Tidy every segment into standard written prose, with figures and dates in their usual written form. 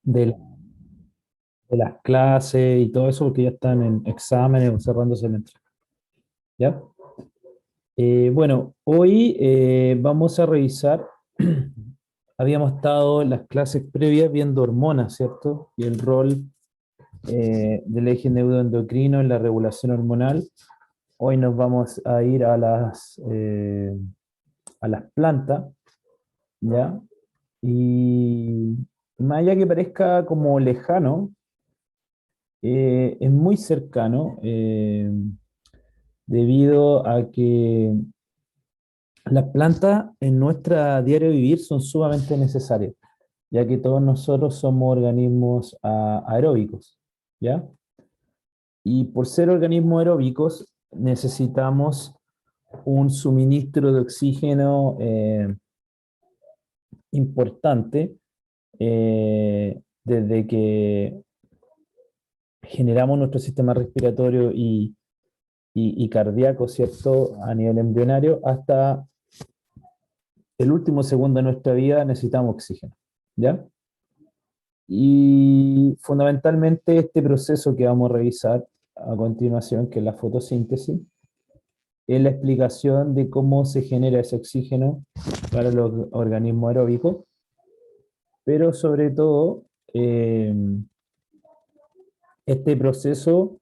de, de las clases y todo eso, porque ya están en exámenes o cerrando semestre. ¿Ya? Bueno, hoy vamos a revisar, habíamos estado en las clases previas viendo hormonas, ¿cierto? Y el rol del eje neuroendocrino en la regulación hormonal. Hoy nos vamos a ir a las plantas, ¿ya? Y más allá que parezca como lejano, es muy cercano, debido a que las plantas en nuestra diario vivir son sumamente necesarias, ya que todos nosotros somos organismos aeróbicos, ¿ya? Y por ser organismos aeróbicos necesitamos un suministro de oxígeno importante, desde que generamos nuestro sistema respiratorio y cardíaco, ¿cierto? A nivel embrionario, hasta el último segundo de nuestra vida necesitamos oxígeno, ¿ya? Y fundamentalmente este proceso que vamos a revisar a continuación, que es la fotosíntesis, es la explicación de cómo se genera ese oxígeno para los organismos aeróbicos, pero sobre todo eh, este proceso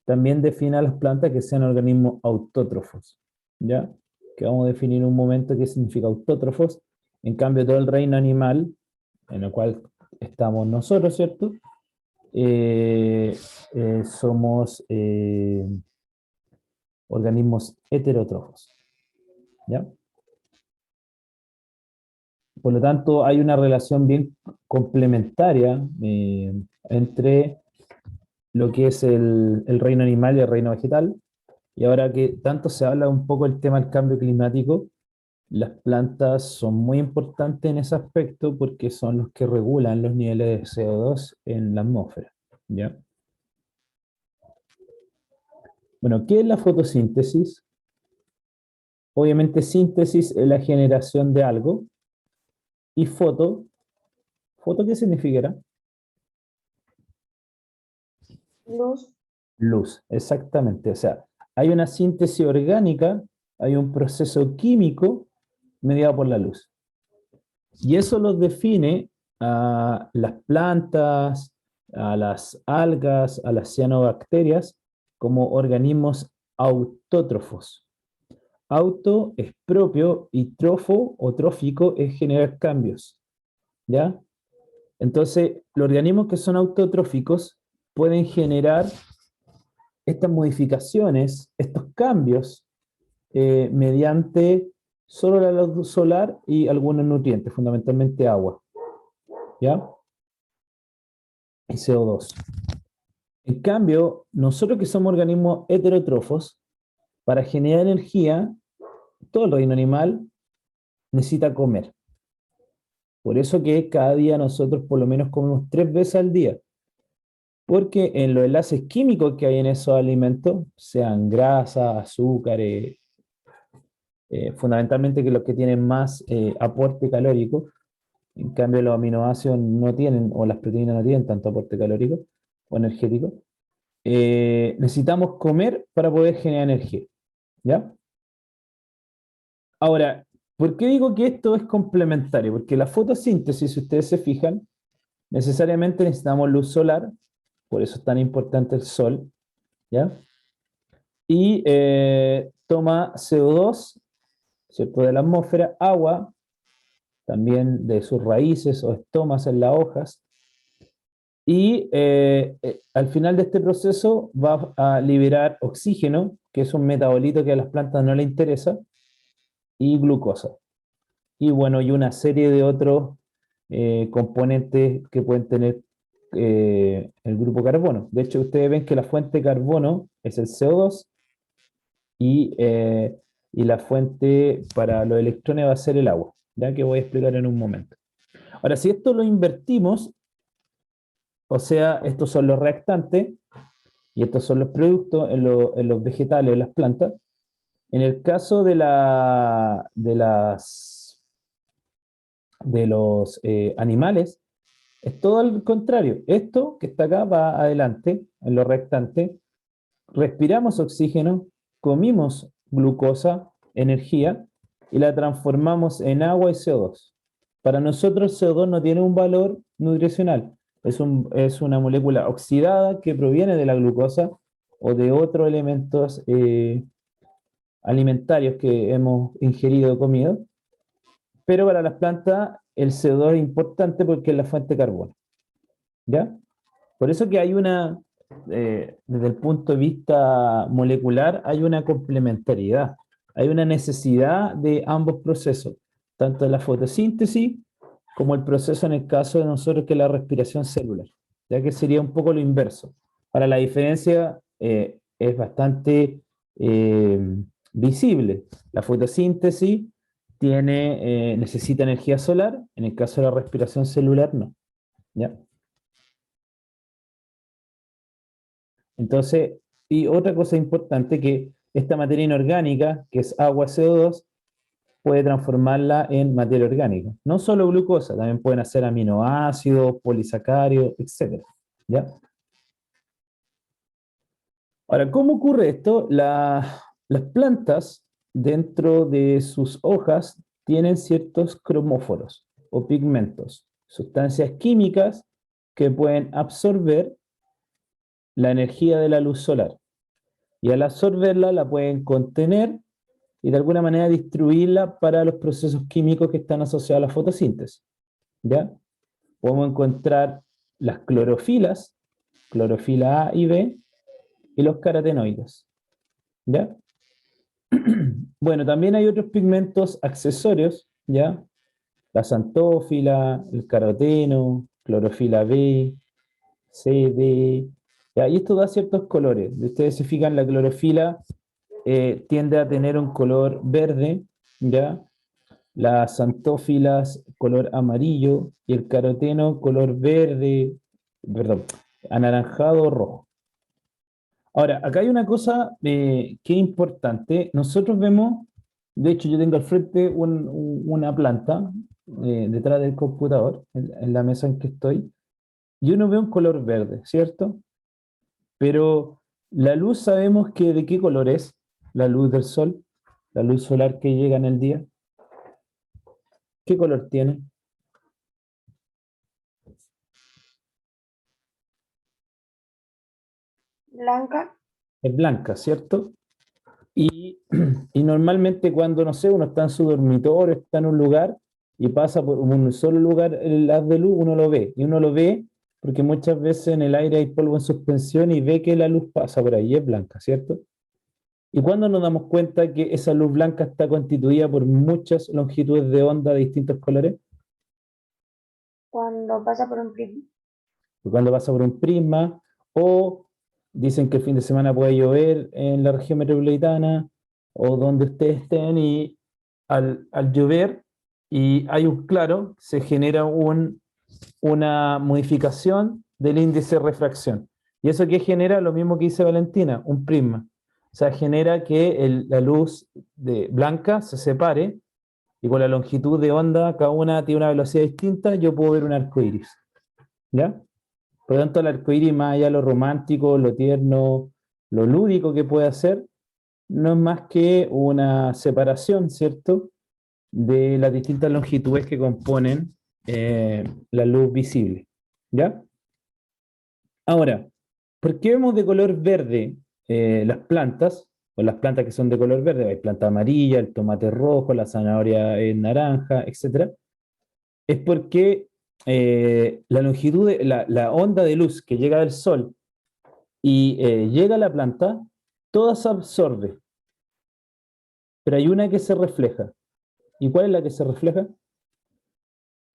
también define a las plantas que sean organismos autótrofos, ¿ya? Que vamos a definir en un momento qué significa autótrofos. En cambio, todo el reino animal, en el cual estamos nosotros, ¿cierto? Eh, somos organismos heterótrofos, ¿ya? Por lo tanto, hay una relación bien complementaria entre lo que es el reino animal y el reino vegetal. Y ahora que tanto se habla un poco el tema del cambio climático, las plantas son muy importantes en ese aspecto porque son los que regulan los niveles de CO2 en la atmósfera, ¿ya? Bueno, ¿qué es la fotosíntesis? Obviamente síntesis es la generación de algo y ¿foto qué significará? Luz. Luz, exactamente. O sea, hay una síntesis orgánica, hay un proceso químico mediado por la luz. Y eso los define a las plantas, a las algas, a las cianobacterias como organismos autótrofos. Auto es propio y trofo o trófico es generar cambios, ¿ya? Entonces, los organismos que son autótrofos pueden generar estas modificaciones, estos cambios, mediante solo la luz solar y algunos nutrientes, fundamentalmente agua, ¿ya? Y CO2. En cambio, nosotros que somos organismos heterótrofos, para generar energía, todo el reino animal necesita comer. Por eso que cada día nosotros por lo menos comemos 3 veces al día, porque en los enlaces químicos que hay en esos alimentos, sean grasas, azúcares, fundamentalmente que los que tienen más aporte calórico, en cambio los aminoácidos no tienen, o las proteínas no tienen tanto aporte calórico o energético, necesitamos comer para poder generar energía, ¿ya? Ahora, ¿por qué digo que esto es complementario? Porque la fotosíntesis, si ustedes se fijan, necesariamente necesitamos luz solar, por eso es tan importante el sol, ¿ya? Y toma CO2, ¿cierto? De la atmósfera, agua, también de sus raíces o estomas en las hojas, y al final de este proceso va a liberar oxígeno, que es un metabolito que a las plantas no les interesa, y glucosa. Y bueno, y una serie de otros componentes que pueden tener el grupo carbono. De hecho, ustedes ven que la fuente de carbono es el CO2 y, eh, y la fuente para los electrones va a ser el agua, ya que voy a explicar en un momento. Ahora, si esto lo invertimos, o sea, estos son los reactantes y estos son los productos en los vegetales, en las plantas, en el caso de los animales, Es todo al contrario. Esto que está acá va adelante, en lo restante. Respiramos oxígeno, comimos glucosa, energía, y la transformamos en agua y CO2. Para nosotros CO2 no tiene un valor nutricional. Es una molécula oxidada que proviene de la glucosa o de otros elementos alimentarios que hemos ingerido o comido. Pero para las plantas el CO2 es importante porque es la fuente de carbono. ¿Ya? Por eso que hay desde el punto de vista molecular, hay una complementariedad, hay una necesidad de ambos procesos, tanto la fotosíntesis como el proceso en el caso de nosotros que es la respiración celular, ya que sería un poco lo inverso. Ahora la diferencia es bastante visible. La fotosíntesis necesita energía solar, en el caso de la respiración celular no. ¿Ya? Entonces, y otra cosa importante que esta materia inorgánica, que es agua CO2, puede transformarla en materia orgánica. No solo glucosa, también pueden hacer aminoácidos, polisacáridos, etc. ¿Ya? Ahora, ¿cómo ocurre esto? Las plantas, dentro de sus hojas, tienen ciertos cromóforos o pigmentos, sustancias químicas que pueden absorber la energía de la luz solar. Y al absorberla la pueden contener y de alguna manera distribuirla para los procesos químicos que están asociados a la fotosíntesis. ¿Ya? Podemos encontrar las clorofilas, clorofila A y B, y los carotenoides. ¿Ya? Bueno, también hay otros pigmentos accesorios, ¿ya? La xantófila, el caroteno, clorofila B, C, D, ¿ya? Y esto da ciertos colores. Ustedes se fijan, la clorofila tiende a tener un color verde, ¿ya? Las xantófilas color amarillo y el caroteno color verde, perdón, anaranjado o rojo. Ahora, acá hay una cosa que es importante. Nosotros vemos, de hecho yo tengo al frente una planta detrás del computador, en la mesa en que estoy, y uno ve un color verde, ¿cierto? Pero la luz sabemos que de qué color es, la luz del sol, la luz solar que llega en el día. ¿Qué color tiene? Blanca. Es blanca, ¿cierto? Y, y normalmente cuando, no sé, uno está en su dormitorio, está en un lugar y pasa por un solo lugar el haz de luz, uno lo ve. Y uno lo ve porque muchas veces en el aire hay polvo en suspensión y ve que la luz pasa por ahí, es blanca, ¿cierto? Y cuando nos damos cuenta que esa luz blanca está constituida por muchas longitudes de onda de distintos colores, Cuando pasa por un prisma. cuando pasa por un prisma, o dicen que el fin de semana puede llover en la región metropolitana, o donde ustedes estén, y al llover y hay un claro, se genera una modificación del índice de refracción. ¿Y eso qué genera? Lo mismo que dice Valentina, un prisma. O sea, genera que la luz blanca se separe y con la longitud de onda, cada una tiene una velocidad distinta, yo puedo ver un arco iris. ¿Ya? Por lo tanto, el arco iris, más allá de lo romántico, lo tierno, lo lúdico que puede hacer, no es más que una separación, ¿cierto?, de las distintas longitudes que componen la luz visible. ¿Ya? Ahora, ¿por qué vemos de color verde las plantas? O las plantas que son de color verde, hay planta amarilla, el tomate rojo, la zanahoria naranja, etc. Es porque la longitud, la onda de luz que llega del sol y llega a la planta, toda se absorbe, pero hay una que se refleja. ¿Y cuál es la que se refleja?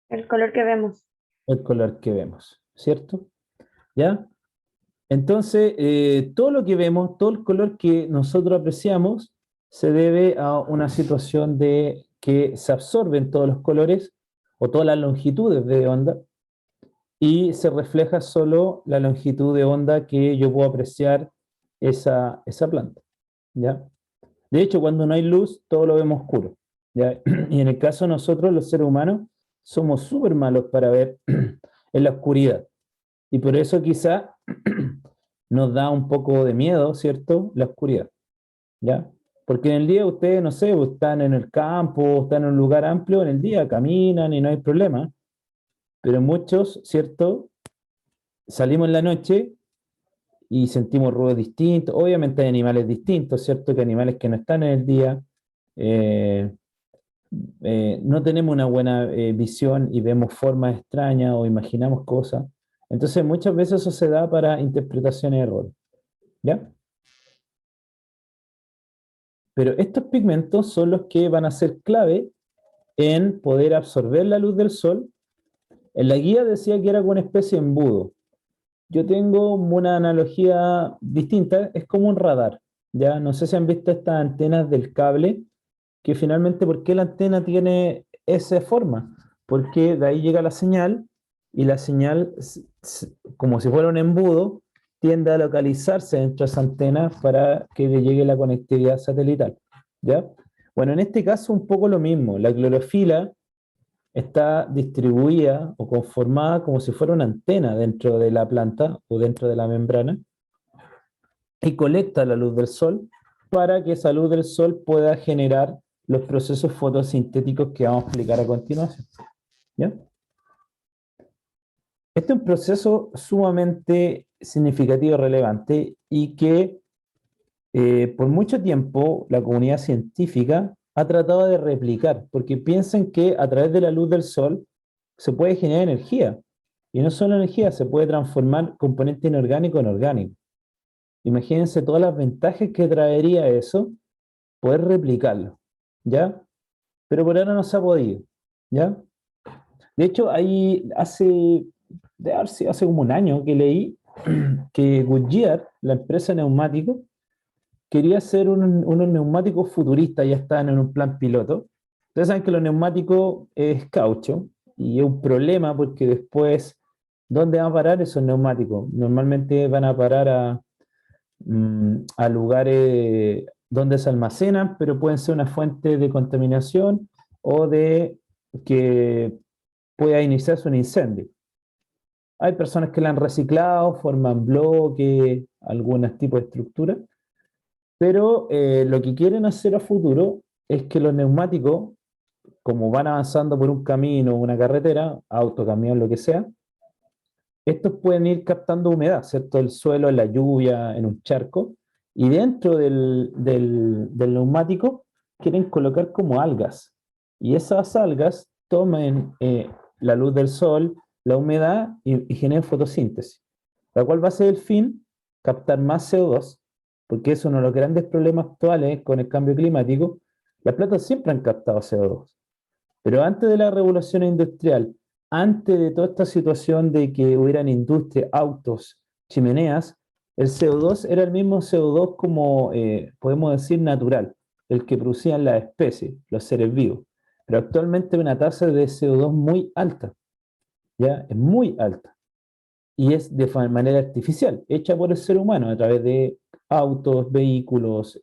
El color que vemos. El color que vemos, ¿cierto? ¿Ya? Entonces, todo lo que vemos, todo el color que nosotros apreciamos, se debe a una situación de que se absorben todos los colores o todas las longitudes de onda y se refleja solo la longitud de onda que yo puedo apreciar esa planta. ¿Ya? De hecho, cuando no hay luz, todo lo vemos oscuro. ¿Ya? Y en el caso de nosotros, los seres humanos, somos súper malos para ver en la oscuridad. Y por eso quizá nos da un poco de miedo, ¿cierto? La oscuridad, ¿ya? Porque en el día ustedes, no sé, están en el campo, están en un lugar amplio, en el día caminan y no hay problema, pero muchos, ¿cierto? Salimos en la noche y sentimos ruidos distintos. Obviamente hay animales distintos, ¿cierto? Que animales que no están en el día. Eh, no tenemos una buena visión y vemos formas extrañas o imaginamos cosas. Entonces muchas veces eso se da para interpretaciones de errores, ¿ya? Pero estos pigmentos son los que van a ser clave en poder absorber la luz del sol. En la guía decía que era como una especie de embudo. Yo tengo una analogía distinta, es como un radar, ¿ya? No sé si han visto estas antenas del cable, que finalmente, ¿por qué la antena tiene esa forma? Porque de ahí llega la señal y la señal, como si fuera un embudo, tiende a localizarse dentro de esa antena para que le llegue la conectividad satelital, ¿ya? Bueno, en este caso un poco lo mismo, la clorofila está distribuida o conformada como si fuera una antena dentro de la planta o dentro de la membrana y colecta la luz del sol para que esa luz del sol pueda generar los procesos fotosintéticos que vamos a explicar a continuación, ¿ya? Este es un proceso sumamente significativo y relevante y que por mucho tiempo la comunidad científica ha tratado de replicar, porque piensan que a través de la luz del sol se puede generar energía. Y no solo energía, se puede transformar componente inorgánico en orgánico. Imagínense todas las ventajas que traería eso, poder replicarlo, ¿ya? Pero por ahora no se ha podido, ¿ya? De hecho, ahí hace como un año que leí que Goodyear, la empresa de neumáticos, quería hacer unos neumáticos futuristas, ya estaban en un plan piloto. Ustedes saben que los neumáticos es caucho y es un problema porque después, ¿dónde van a parar esos neumáticos? Normalmente van a parar a lugares donde se almacenan, pero pueden ser una fuente de contaminación o de que pueda iniciarse un incendio. Hay personas que la han reciclado, forman bloques, algún tipo de estructura, pero lo que quieren hacer a futuro es que los neumáticos, como van avanzando por un camino, una carretera, auto, camión, lo que sea, estos pueden ir captando humedad, ¿cierto? El suelo, en la lluvia, en un charco, y dentro del neumático quieren colocar como algas. Y esas algas tomen la luz del sol, la humedad y generen fotosíntesis. ¿La cual va a ser el fin? Captar más CO2, porque es uno de los grandes problemas actuales con el cambio climático. Las plantas siempre han captado CO2, pero antes de la revolución industrial, antes de toda esta situación de que hubieran industria, autos, chimeneas, el CO2 era el mismo CO2 como, podemos decir, natural, el que producían las especies, los seres vivos. Pero actualmente hay una tasa de CO2 muy alta, ¿ya? Es muy alta. Y es de manera artificial, hecha por el ser humano a través de autos, vehículos,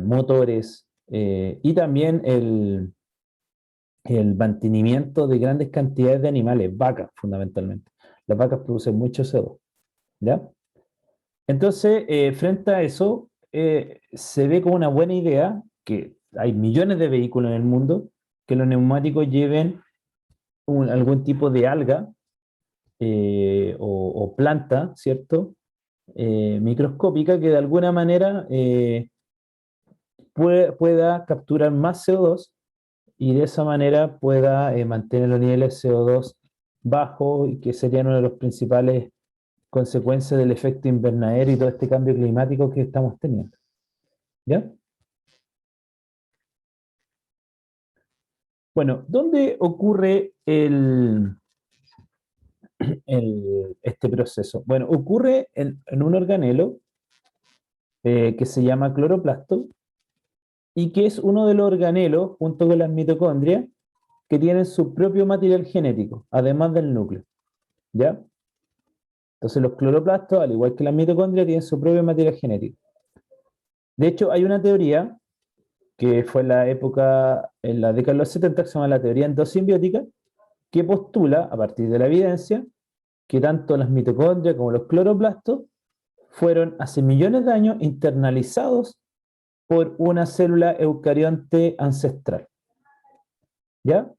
motores, y también el mantenimiento de grandes cantidades de animales, vacas fundamentalmente. Las vacas producen mucho CO2, ¿ya? Entonces, frente a eso, se ve como una buena idea que hay millones de vehículos en el mundo que los neumáticos lleven algún tipo de alga o planta, ¿cierto? Microscópica que de alguna manera pueda capturar más CO2 y de esa manera pueda mantener los niveles de CO2 bajos y que serían una de las principales consecuencias del efecto invernadero y todo este cambio climático que estamos teniendo. ¿Ya? Bueno, ¿dónde ocurre este proceso? Bueno, ocurre en un organelo que se llama cloroplasto y que es uno de los organelos, junto con las mitocondrias, que tienen su propio material genético, además del núcleo. ¿Ya? Entonces los cloroplastos, al igual que las mitocondrias, tienen su propio material genético. De hecho, hay una teoría que fue en la época, en la década de los 70, que se llama la teoría endosimbiótica, que postula, a partir de la evidencia, que tanto las mitocondrias como los cloroplastos fueron hace millones de años internalizados por una célula eucarionte ancestral. ¿Ya?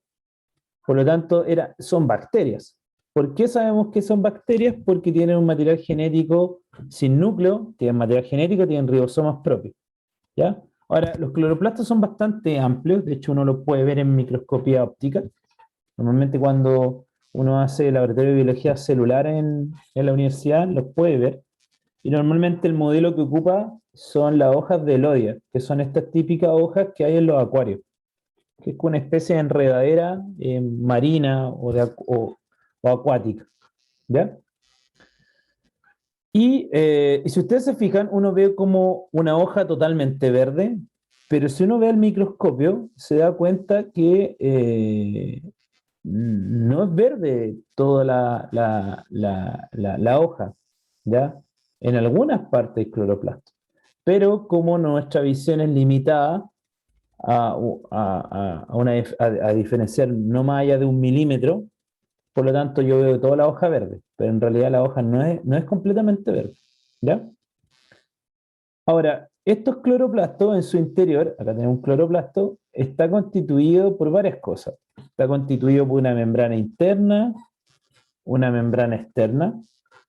Por lo tanto, son bacterias. ¿Por qué sabemos que son bacterias? Porque tienen un material genético sin núcleo, tienen material genético, tienen ribosomas propios. ¿Ya? Ahora, los cloroplastos son bastante amplios, de hecho uno los puede ver en microscopía óptica. Normalmente cuando uno hace laboratorio de biología celular en la universidad, los puede ver. Y normalmente el modelo que ocupa son las hojas de Elodia, que son estas típicas hojas que hay en los acuarios, que es una especie de enredadera marina o acuática. ¿Ya? Y si ustedes se fijan, uno ve como una hoja totalmente verde, pero si uno ve al microscopio, se da cuenta que no es verde toda la hoja, ¿ya? En algunas partes hay cloroplasto, pero como nuestra visión es limitada a diferenciar no más allá de 1 milímetro, por lo tanto yo veo toda la hoja verde, pero en realidad la hoja no es completamente verde, ¿ya? Ahora, estos cloroplastos en su interior, acá tenemos un cloroplasto, está constituido por varias cosas. Está constituido por una membrana interna, una membrana externa,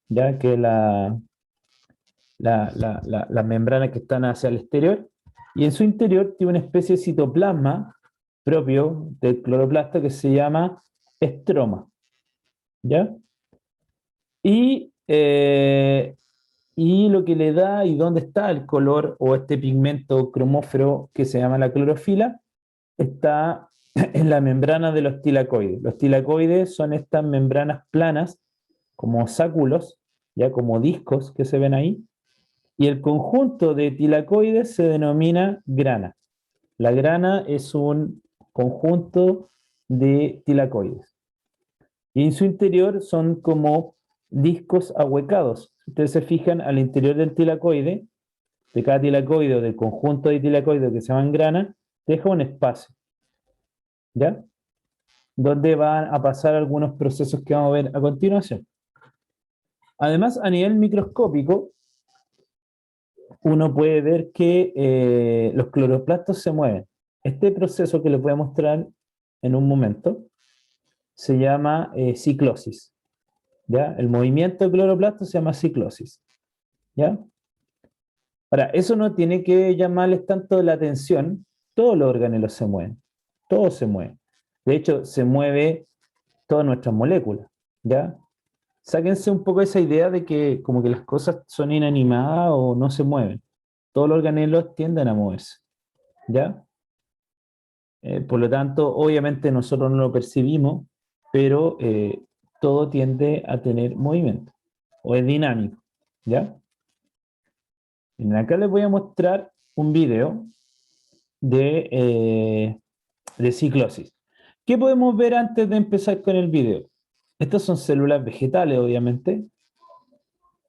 ya que las membranas que están hacia el exterior, y en su interior tiene una especie de citoplasma propio del cloroplasto que se llama estroma, ¿ya? Y lo que le da y dónde está el color o este pigmento cromófero que se llama la clorofila, está en la membrana de los tilacoides. Los tilacoides son estas membranas planas, como sáculos, ya como discos que se ven ahí, y el conjunto de tilacoides se denomina grana. La grana es un conjunto de tilacoides. Y en su interior son como discos ahuecados. Si ustedes se fijan, al interior del tilacoide, de cada tilacoide o del conjunto de tilacoides que se llaman grana, deja un espacio, ¿ya? Donde van a pasar algunos procesos que vamos a ver a continuación. Además, a nivel microscópico, uno puede ver que los cloroplastos se mueven. Este proceso que les voy a mostrar en un momento se llama ciclosis. ¿Ya? El movimiento de cloroplastos se llama ciclosis. ¿Ya? Ahora, eso no tiene que llamarles tanto la atención. Todos los organelos se mueven. Todos se mueven. De hecho, se mueve todas nuestras moléculas. ¿Ya? Sáquense un poco esa idea de que como que las cosas son inanimadas o no se mueven. Todos los organelos tienden a moverse. ¿Ya? Por lo tanto, obviamente nosotros no lo percibimos, pero todo tiende a tener movimiento, o es dinámico, ¿ya? Bien, acá les voy a mostrar un video de ciclosis. ¿Qué podemos ver antes de empezar con el video? Estas son células vegetales, obviamente,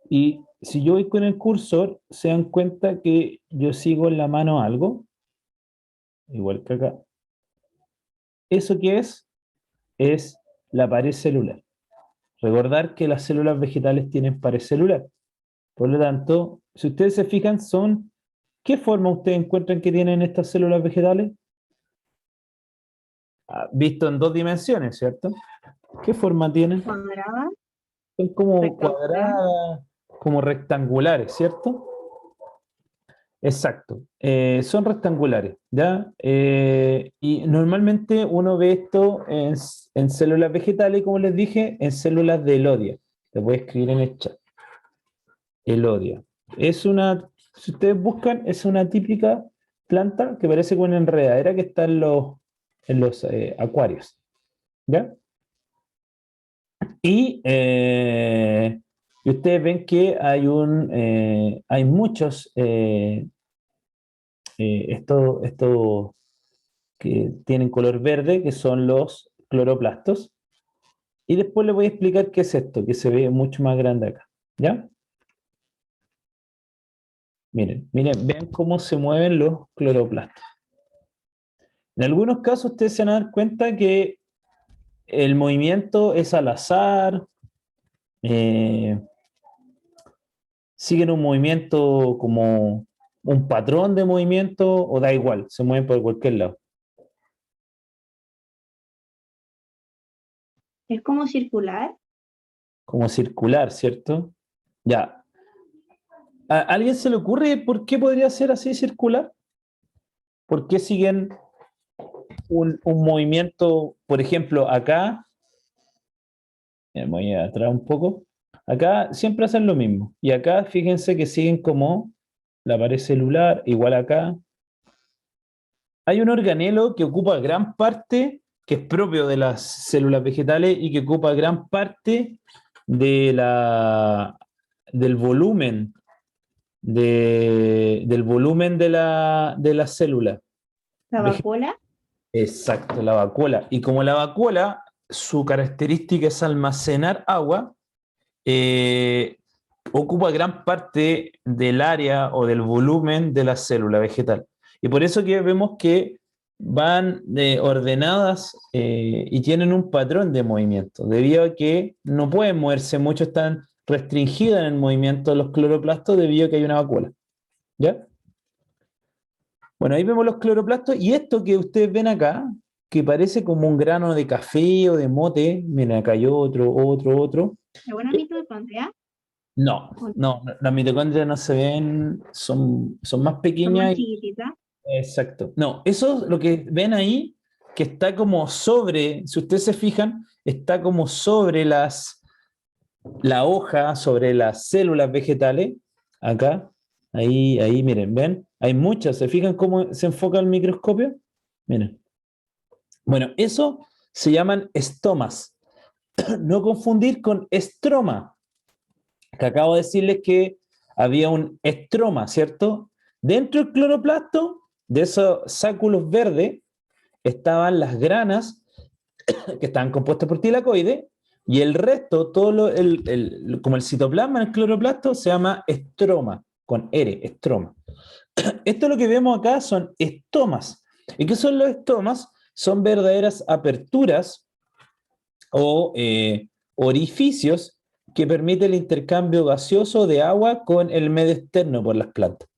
y si yo voy con el cursor, se dan cuenta que yo sigo en la mano algo, igual que acá. ¿Eso qué es? Es la pared celular. Recordar que las células vegetales tienen pared celular. Por lo tanto, si ustedes se fijan, ¿qué forma ustedes encuentran que tienen estas células vegetales? Visto en 2 dimensiones, ¿cierto? ¿Qué forma tienen? Cuadrada, Son como rectangular. cuadradas, como rectangulares, ¿cierto? Exacto. Son rectangulares, ¿ya? Y normalmente uno ve esto en células vegetales, como les dije, en células de Elodia. Les voy a escribir en el chat. Elodia. Si ustedes buscan, es una típica planta que parece como una enredadera que está en los acuarios. ¿Ya? Y ustedes ven que hay muchos estos que tienen color verde, que son los cloroplastos. Y después les voy a explicar qué es esto, que se ve mucho más grande acá. ¿Ya? Miren, vean cómo se mueven los cloroplastos. En algunos casos ustedes se van a dar cuenta que el movimiento es al azar, eh, siguen un movimiento como un patrón de movimiento o da igual, se mueven por cualquier lado. Es como circular. Como circular, ¿cierto? Ya. ¿A alguien se le ocurre por qué podría ser así circular? ¿Por qué siguen un movimiento, por ejemplo, acá? Me voy atrás un poco. Acá siempre hacen lo mismo. Y acá fíjense que siguen como la pared celular, igual acá. Hay un organelo que ocupa gran parte, que es propio de las células vegetales y que ocupa gran parte de del volumen del volumen de la célula. La vacuola. Exacto, la vacuola. Y como la vacuola, su característica es almacenar agua, eh, ocupa gran parte del área o del volumen de la célula vegetal. Y por eso que vemos que van ordenadas y tienen un patrón de movimiento, debido a que no pueden moverse mucho, están restringidas en el movimiento de los cloroplastos debido a que hay una vacuola. ¿Ya? Bueno, ahí vemos los cloroplastos y esto que ustedes ven acá, que parece como un grano de café o de mote, miren, acá hay otro. ¿Es una mitocondria? No, no, las mitocondrias no se ven, son más Son más pequeñas. chiquititas. Exacto. No, eso lo que ven ahí, que está como sobre, si ustedes se fijan, está como sobre la hoja, sobre las células vegetales, acá, ahí, miren, ¿ven? Hay muchas, ¿se fijan cómo se enfoca el microscopio? Miren. Bueno, eso se llaman estomas. No confundir con estroma, que acabo de decirles que había un estroma, ¿cierto? Dentro del cloroplasto, de esos sáculos verdes, estaban las granas que estaban compuestas por tilacoides, y el resto, como el citoplasma en el cloroplasto, se llama estroma, con R, estroma. Esto lo que vemos acá son estomas. ¿Y qué son los estomas? Son verdaderas aperturas o orificios que permiten el intercambio gaseoso de agua con el medio externo por las plantas.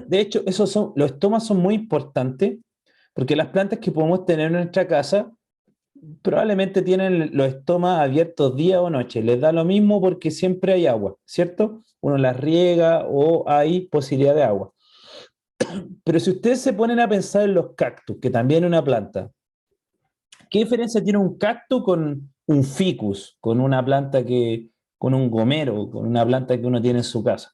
De hecho, los estomas son muy importantes porque las plantas que podemos tener en nuestra casa probablemente tienen los estomas abiertos día o noche. Les da lo mismo porque siempre hay agua, ¿cierto? Uno las riega o hay posibilidad de agua. Pero si ustedes se ponen a pensar en los cactus, que también es una planta, ¿qué diferencia tiene un cactus con un ficus, con una planta con un gomero, con una planta que uno tiene en su casa?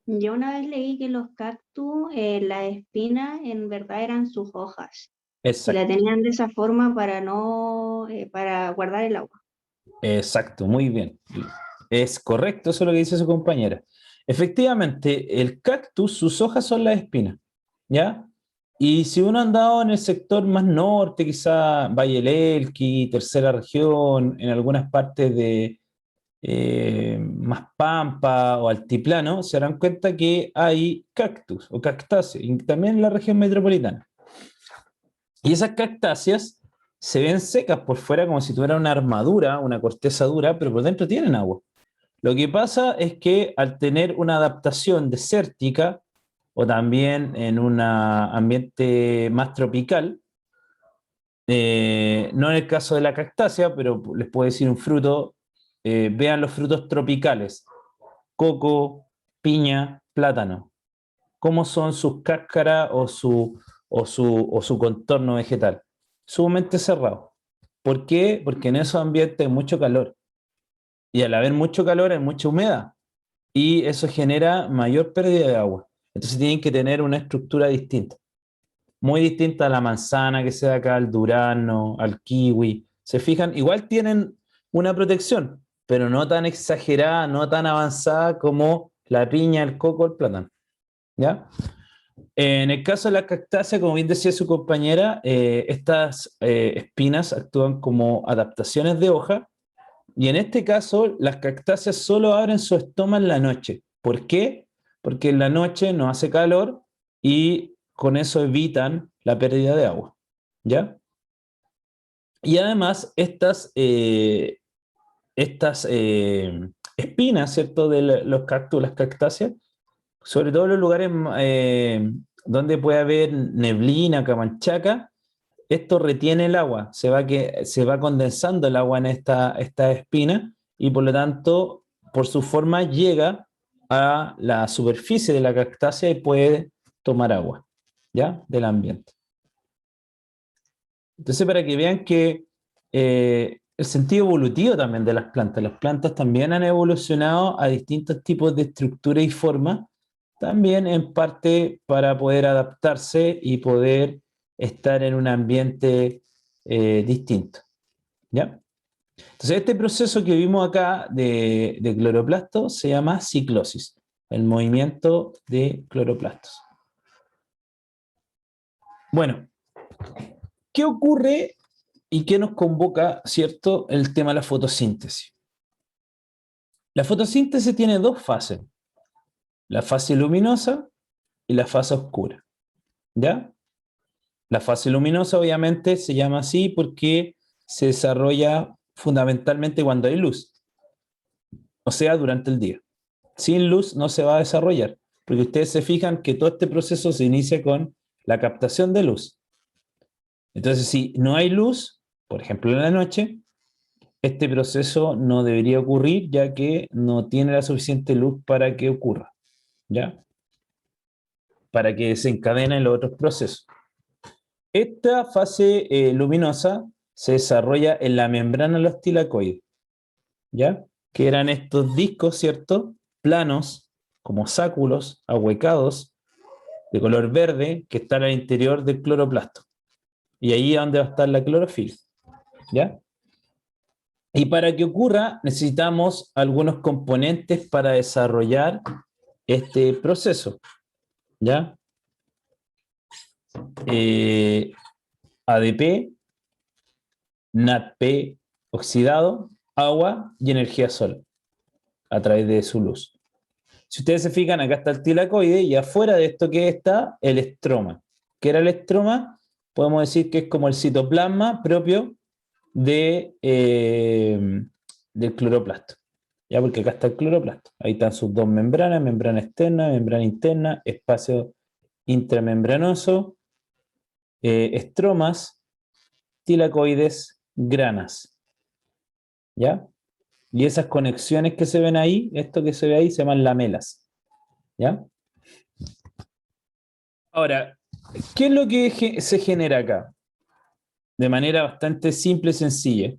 Yo una vez leí que los cactus, las espinas en verdad eran sus hojas. Y la Exacto, tenían de esa forma para no, para guardar el agua. exacto, muy bien. Es correcto, eso es lo que dice su compañera. Efectivamente, el cactus, sus hojas son las espinas, ¿ya? Y si uno ha andado en el sector más norte, quizá Valle del Elqui, tercera región, en algunas partes de más pampa o altiplano, se darán cuenta que hay cactus o cactáceas, y también en la región metropolitana. Y esas cactáceas se ven secas por fuera como si tuvieran una armadura, una corteza dura, pero por dentro tienen agua. Lo que pasa es que al tener una adaptación desértica o también en un ambiente más tropical, no en el caso de la cactácea, pero les puedo decir un fruto, vean los frutos tropicales, coco, piña, plátano, cómo son sus cáscaras o su contorno vegetal, sumamente cerrado. ¿Por qué? Porque en esos ambientes hay mucho calor y al haber mucho calor hay mucha humedad y eso genera mayor pérdida de agua. Entonces tienen que tener una estructura distinta, muy distinta a la manzana que se da acá, al durazno, al kiwi. ¿Se fijan? Igual tienen una protección, pero no tan exagerada, no tan avanzada como la piña, el coco, el plátano. ¿Ya? En el caso de la cactácea, como bien decía su compañera, estas espinas actúan como adaptaciones de hoja y en este caso las cactáceas solo abren su estoma en la noche. ¿Por qué? Porque en la noche no hace calor y con eso evitan la pérdida de agua. ¿Ya? Y además, estas espinas, ¿cierto?, de los cactus, las cactáceas, sobre todo en los lugares donde puede haber neblina, camanchaca, esto retiene el agua, se va condensando el agua en esta espina y por lo tanto, por su forma, llega a la superficie de la cactácea y puede tomar agua, ¿ya? Del ambiente. Entonces, para que vean que el sentido evolutivo también de las plantas también han evolucionado a distintos tipos de estructura y forma, también en parte para poder adaptarse y poder estar en un ambiente distinto, ¿ya? Entonces, este proceso que vimos acá de cloroplastos se llama ciclosis, el movimiento de cloroplastos. Bueno, ¿qué ocurre y qué nos convoca, cierto, el tema de la fotosíntesis? La fotosíntesis tiene dos fases, la fase luminosa y la fase oscura, ¿ya? La fase luminosa obviamente se llama así porque se desarrolla fundamentalmente cuando hay luz, o sea, durante el día. Sin luz no se va a desarrollar, porque ustedes se fijan que todo este proceso se inicia con la captación de luz. Entonces, si no hay luz, por ejemplo en la noche, este proceso no debería ocurrir ya que no tiene la suficiente luz para que ocurra, ¿ya? Para que desencadenen los otros procesos. Esta fase luminosa se desarrolla en la membrana de los tilacoides, ¿ya? Que eran estos discos, ¿cierto? Planos, como sáculos, ahuecados, de color verde, que están al interior del cloroplasto. Y ahí es donde va a estar la clorofila, ¿ya? Y para que ocurra, necesitamos algunos componentes para desarrollar este proceso, ¿ya? ADP, NADP oxidado, agua y energía solar a través de su luz. Si ustedes se fijan, acá está el tilacoide y afuera de esto que está el estroma. ¿Qué era el estroma? Podemos decir que es como el citoplasma propio del cloroplasto. ¿Ya? Porque acá está el cloroplasto. Ahí están sus dos membranas, membrana externa, membrana interna, espacio intramembranoso, estromas, tilacoides, granas. ¿Ya? Y esas conexiones que se ven ahí, esto que se ve ahí, se llaman lamelas. ¿Ya? Ahora, ¿qué es lo que se genera acá? De manera bastante simple y sencilla.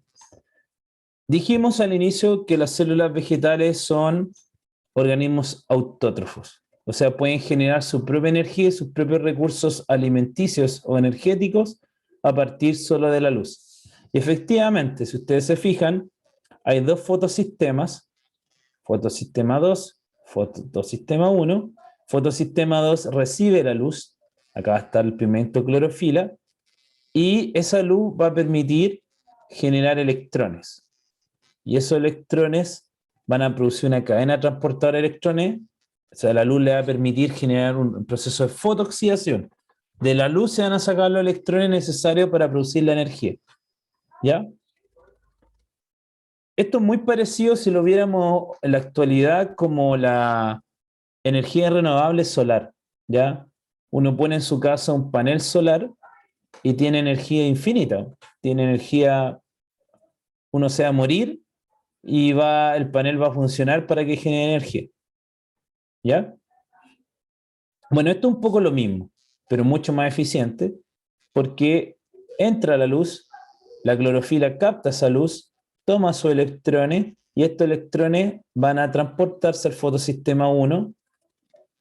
Dijimos al inicio que las células vegetales son organismos autótrofos, o sea, pueden generar su propia energía y sus propios recursos alimenticios o energéticos a partir solo de la luz. Y efectivamente, si ustedes se fijan, hay dos fotosistemas, fotosistema 2, fotosistema 1. Fotosistema 2 recibe la luz, acá va a estar el pigmento clorofila, y esa luz va a permitir generar electrones. Y esos electrones van a producir una cadena transportadora de electrones, o sea, la luz le va a permitir generar un proceso de fotooxidación. De la luz se van a sacar los electrones necesarios para producir la energía. ¿Ya? Esto es muy parecido si lo viéramos en la actualidad como la energía renovable solar. ¿Ya? Uno pone en su casa un panel solar y tiene energía infinita. Tiene energía, uno se va a morir y el panel va a funcionar para que genere energía. ¿Ya? Bueno, esto es un poco lo mismo, pero mucho más eficiente, porque entra la luz, la clorofila capta esa luz, toma sus electrones, y estos electrones van a transportarse al fotosistema 1,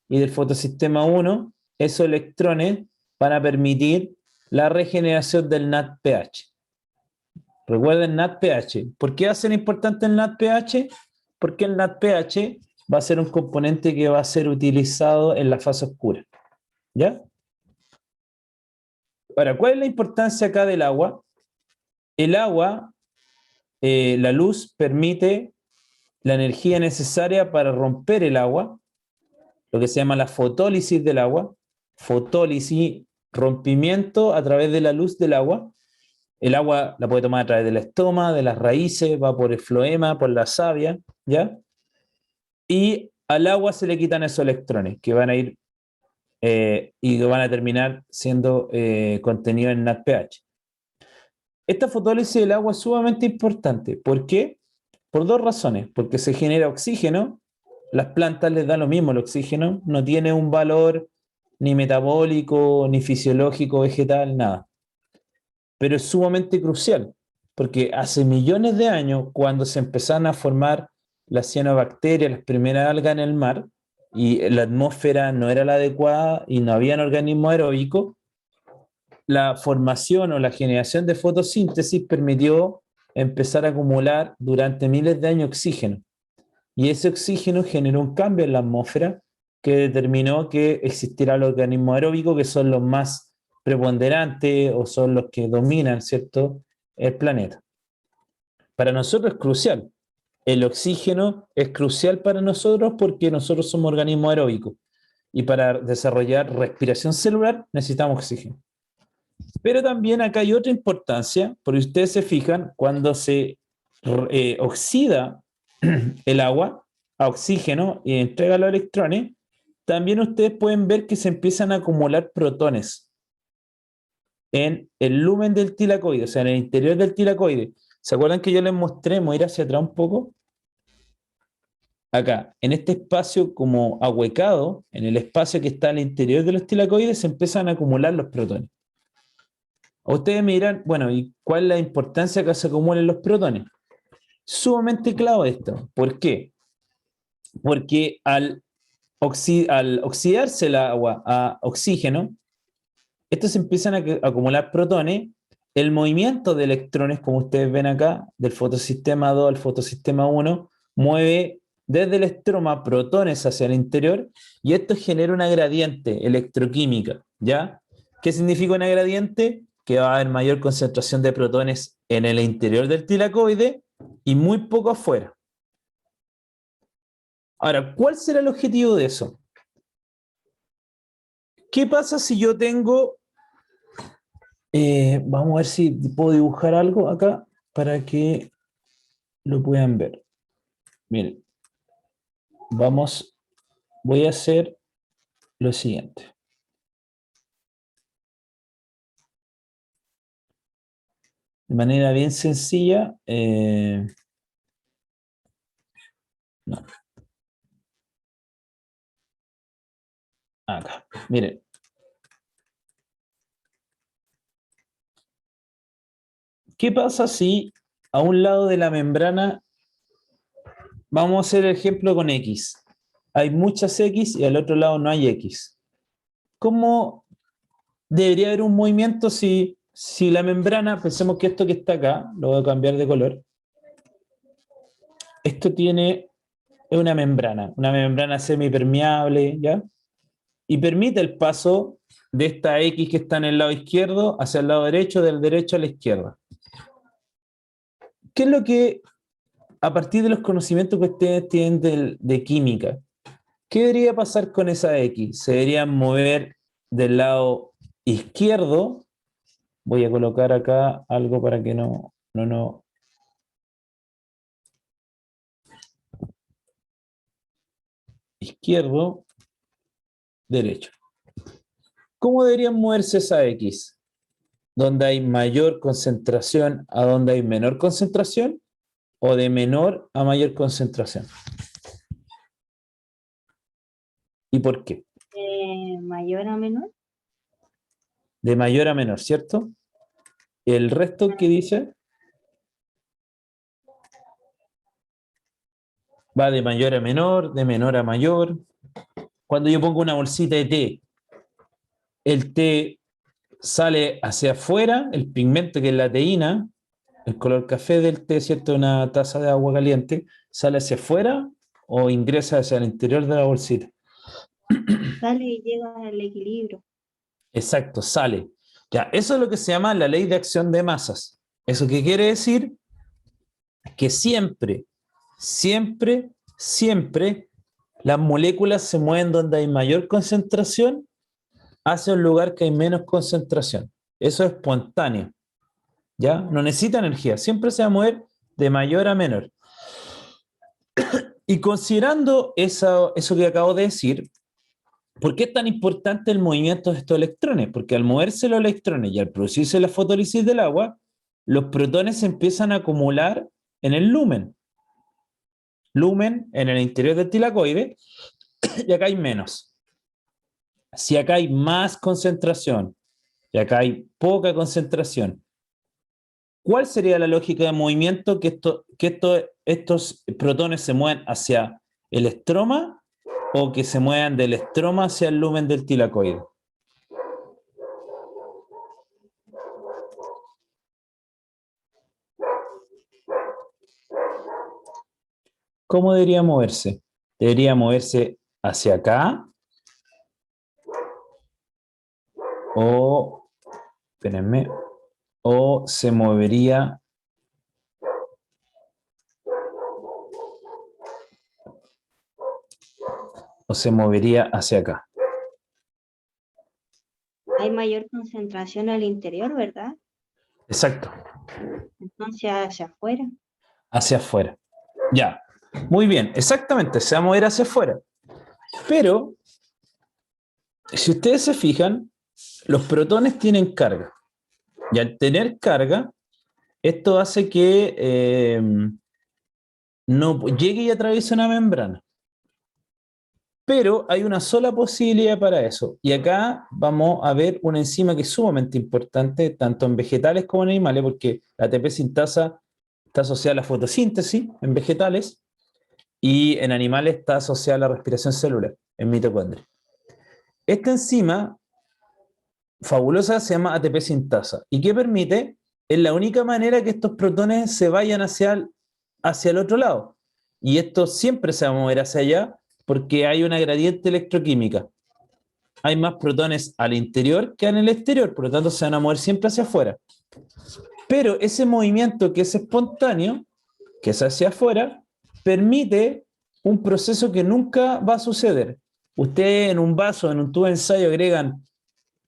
y del fotosistema 1, esos electrones van a permitir la regeneración del NADPH. Recuerden NADPH. ¿Por qué va a ser importante el NADPH? Porque el NADPH va a ser un componente que va a ser utilizado en la fase oscura. ¿Ya? Ahora, ¿cuál es la importancia acá del agua? El agua, la luz, permite la energía necesaria para romper el agua, lo que se llama la fotólisis del agua. Fotólisis, rompimiento a través de la luz del agua. El agua la puede tomar a través del estoma, de las raíces, va por el floema, por la savia, ¿ya? Y al agua se le quitan esos electrones que van a ir y que van a terminar siendo contenidos en NADPH. Esta fotólisis del agua es sumamente importante. ¿Por qué? Por dos razones. Porque se genera oxígeno, las plantas les da lo mismo el oxígeno, no tiene un valor ni metabólico, ni fisiológico, vegetal, nada. Pero es sumamente crucial, porque hace millones de años, cuando se empezaron a formar las cianobacterias, las primeras algas en el mar, y la atmósfera no era la adecuada y no habían organismos aeróbicos, la formación o la generación de fotosíntesis permitió empezar a acumular durante miles de años oxígeno. Y ese oxígeno generó un cambio en la atmósfera que determinó que existirán los organismos aeróbicos, que son los más preponderantes o son los que dominan, ¿cierto?, el planeta. Para nosotros es crucial. El oxígeno es crucial para nosotros porque nosotros somos organismos aeróbicos. Y para desarrollar respiración celular necesitamos oxígeno. Pero también acá hay otra importancia, porque ustedes se fijan, cuando se oxida el agua a oxígeno y entrega los electrones, también ustedes pueden ver que se empiezan a acumular protones en el lumen del tilacoide, o sea, en el interior del tilacoide. ¿Se acuerdan que yo les mostré, voy a ir hacia atrás un poco? Acá, en este espacio como ahuecado, en el espacio que está al interior de los tilacoides, se empiezan a acumular los protones. Ustedes me dirán, bueno, ¿y cuál es la importancia que se acumulen los protones? Sumamente clave esto. ¿Por qué? Porque al oxidarse el agua a oxígeno, estos se empiezan a acumular protones. El movimiento de electrones, como ustedes ven acá, del fotosistema 2 al fotosistema 1, mueve desde el estroma protones hacia el interior y esto genera una gradiente electroquímica, ¿ya? ¿Qué significa una gradiente? Que va a haber mayor concentración de protones en el interior del tilacoide y muy poco afuera. Ahora, ¿cuál será el objetivo de eso? ¿Qué pasa si yo tengo... vamos a ver si puedo dibujar algo acá para que lo puedan ver. Miren, voy a hacer lo siguiente. De manera bien sencilla, no. Acá, miren. ¿Qué pasa si a un lado de la membrana, vamos a hacer el ejemplo con X, hay muchas X y al otro lado no hay X? ¿Cómo debería haber un movimiento si la membrana, pensemos que esto que está acá, lo voy a cambiar de color, esto es una membrana semipermeable, ¿ya? Y permite el paso de esta X que está en el lado izquierdo hacia el lado derecho, del derecho a la izquierda. ¿Qué es lo que, a partir de los conocimientos que ustedes tienen de química, qué debería pasar con esa X? Se deberían mover del lado izquierdo. Voy a colocar acá algo para que no. Izquierdo, derecho. ¿Cómo deberían moverse esa X? ¿Donde hay mayor concentración a donde hay menor concentración? ¿O de menor a mayor concentración? ¿Y por qué? Mayor a menor. De mayor a menor, ¿cierto? ¿El resto qué dice? Va de mayor a menor, de menor a mayor. Cuando yo pongo una bolsita de té, el té sale hacia afuera, el pigmento que es la teína, el color café del té, ¿cierto? Una taza de agua caliente, ¿sale hacia afuera o ingresa hacia el interior de la bolsita? Sale y llega al equilibrio. Exacto, sale. Ya, eso es lo que se llama la ley de acción de masas. ¿Eso qué quiere decir? Que siempre, siempre, siempre las moléculas se mueven donde hay mayor concentración hacia un lugar que hay menos concentración. Eso es espontáneo. ¿ya? No necesita energía, siempre se va a mover de mayor a menor. Y considerando eso que acabo de decir, ¿por qué es tan importante el movimiento de estos electrones? Porque al moverse los electrones y al producirse la fotólisis del agua, los protones se empiezan a acumular en el lumen. Lumen en el interior del tilacoide, y acá hay menos. Si acá hay más concentración y acá hay poca concentración, ¿cuál sería la lógica de movimiento que estos protones se muevan hacia el estroma o que se muevan del estroma hacia el lumen del tilacoide? ¿Cómo debería moverse? ¿Debería moverse hacia acá? O, espérenme, o se movería hacia acá. Hay mayor concentración al interior, ¿verdad? Exacto, Entonces hacia afuera. hacia afuera. Ya, muy bien, exactamente, se va a mover hacia afuera. Pero, si ustedes se fijan, los protones tienen carga. Y al tener carga, esto hace que no llegue y atraviese una membrana. Pero hay una sola posibilidad para eso. Y acá vamos a ver una enzima que es sumamente importante, tanto en vegetales como en animales, porque la ATP sintasa está asociada a la fotosíntesis en vegetales y en animales está asociada a la respiración celular, en mitocondria. Esta enzima fabulosa se llama ATP sintasa. ¿Y qué permite? Es la única manera que estos protones se vayan hacia el otro lado. Y esto siempre se va a mover hacia allá porque hay una gradiente electroquímica. Hay más protones al interior que en el exterior, por lo tanto se van a mover siempre hacia afuera. Pero ese movimiento que es espontáneo, que es hacia afuera, permite un proceso que nunca va a suceder. Ustedes en un vaso, en un tubo de ensayo, agregan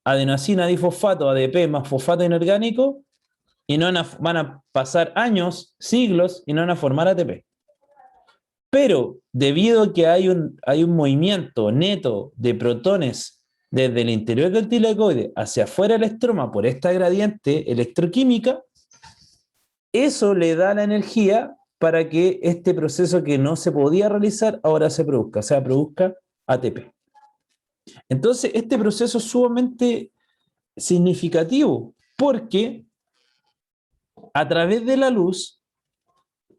adenosina difosfato, ADP, más fosfato inorgánico, y no van a pasar años, siglos, y no van a formar ATP. Pero debido a que hay un movimiento neto de protones desde el interior del tilacoide hacia afuera del estroma por esta gradiente electroquímica, eso le da la energía para que este proceso que no se podía realizar ahora se produzca, o sea, produzca ATP. Entonces, este proceso es sumamente significativo porque a través de la luz,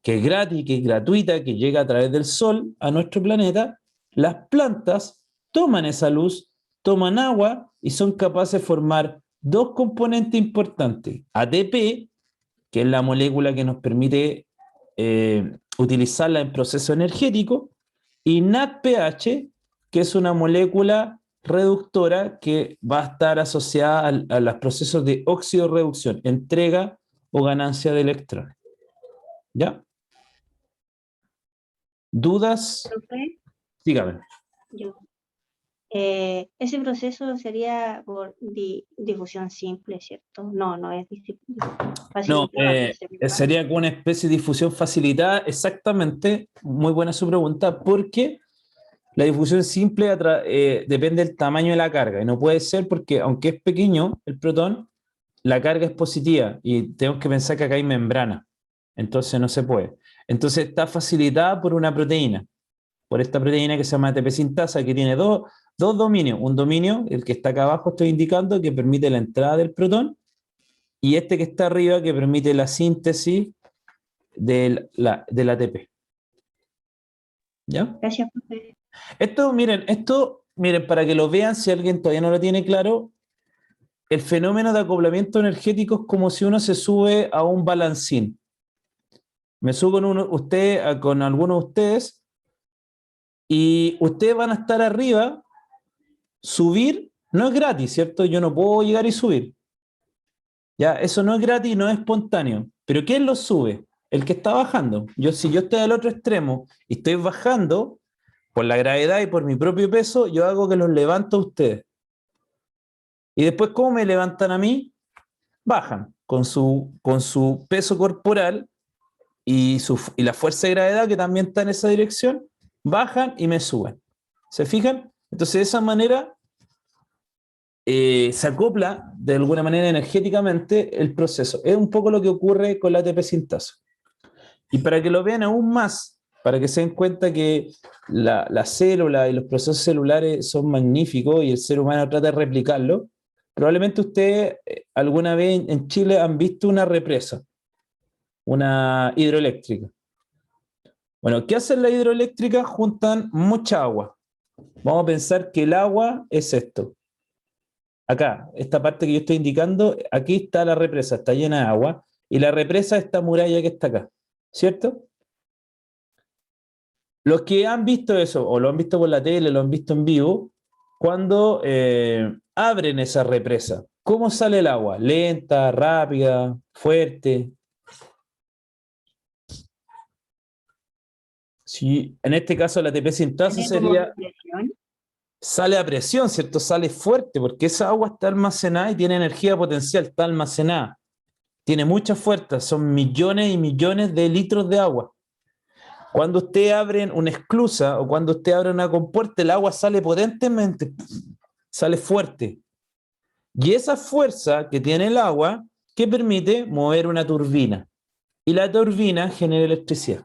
que es gratis, que es gratuita, que llega a través del sol a nuestro planeta, las plantas toman esa luz, toman agua y son capaces de formar dos componentes importantes. ATP, que es la molécula que nos permite utilizarla en proceso energético, y NADPH, que es una molécula reductora que va a estar asociada a los procesos de oxidorreducción, entrega o ganancia de electrones. ¿Ya? ¿Dudas? Profe, Dígame. yo. Ese proceso sería por difusión simple, ¿cierto? No es No, facilitada, pues, sería como una especie de difusión facilitada, exactamente, muy buena su pregunta, porque la difusión simple depende del tamaño de la carga, y no puede ser porque, aunque es pequeño el protón, la carga es positiva, y tenemos que pensar que acá hay membrana, entonces no se puede. Entonces está facilitada por una proteína, por esta proteína que se llama ATP sintasa, que tiene dos dominios. Un dominio, el que está acá abajo estoy indicando, que permite la entrada del protón, y este que está arriba, que permite la síntesis del ATP. ¿Ya? Gracias, profe. Esto, miren, para que lo vean, si alguien todavía no lo tiene claro, el fenómeno de acoplamiento energético es como si uno se sube a un balancín. Me subo con algunos de ustedes, y ustedes van a estar arriba. Subir no es gratis, ¿cierto? Yo no puedo llegar y subir. Ya, eso no es gratis, no es espontáneo. Pero ¿quién lo sube? El que está bajando. Si yo estoy al otro extremo y estoy bajando, por la gravedad y por mi propio peso, yo hago que los levanto a ustedes. Y después, ¿cómo me levantan a mí? Bajan. con su peso corporal y la fuerza de gravedad que también está en esa dirección, bajan y me suben. ¿Se fijan? Entonces de esa manera se acopla de alguna manera energéticamente el proceso. Es un poco lo que ocurre con la ATP sintasa. Y para que lo vean aún más, para que se den cuenta que la célula y los procesos celulares son magníficos y el ser humano trata de replicarlo, probablemente ustedes alguna vez en Chile han visto una represa, una hidroeléctrica. Bueno, ¿qué hacen las hidroeléctricas? Juntan mucha agua. Vamos a pensar que el agua es esto. Acá, esta parte que yo estoy indicando, aquí está la represa, está llena de agua, y la represa es esta muralla que está acá, ¿cierto? Los que han visto eso, o lo han visto por la tele, lo han visto en vivo, cuando abren esa represa, ¿cómo sale el agua? ¿Lenta, rápida, fuerte? Si en este caso la ATP sintasa ¿Tiene como sería, presión? sale a presión, ¿cierto? Sale fuerte, porque esa agua está almacenada y tiene energía potencial, está almacenada. Tiene mucha fuerza, son millones y millones de litros de agua. Cuando usted abre una esclusa o cuando usted abre una compuerta, el agua sale potentemente, sale fuerte. Y esa fuerza que tiene el agua, que permite mover una turbina. Y la turbina genera electricidad.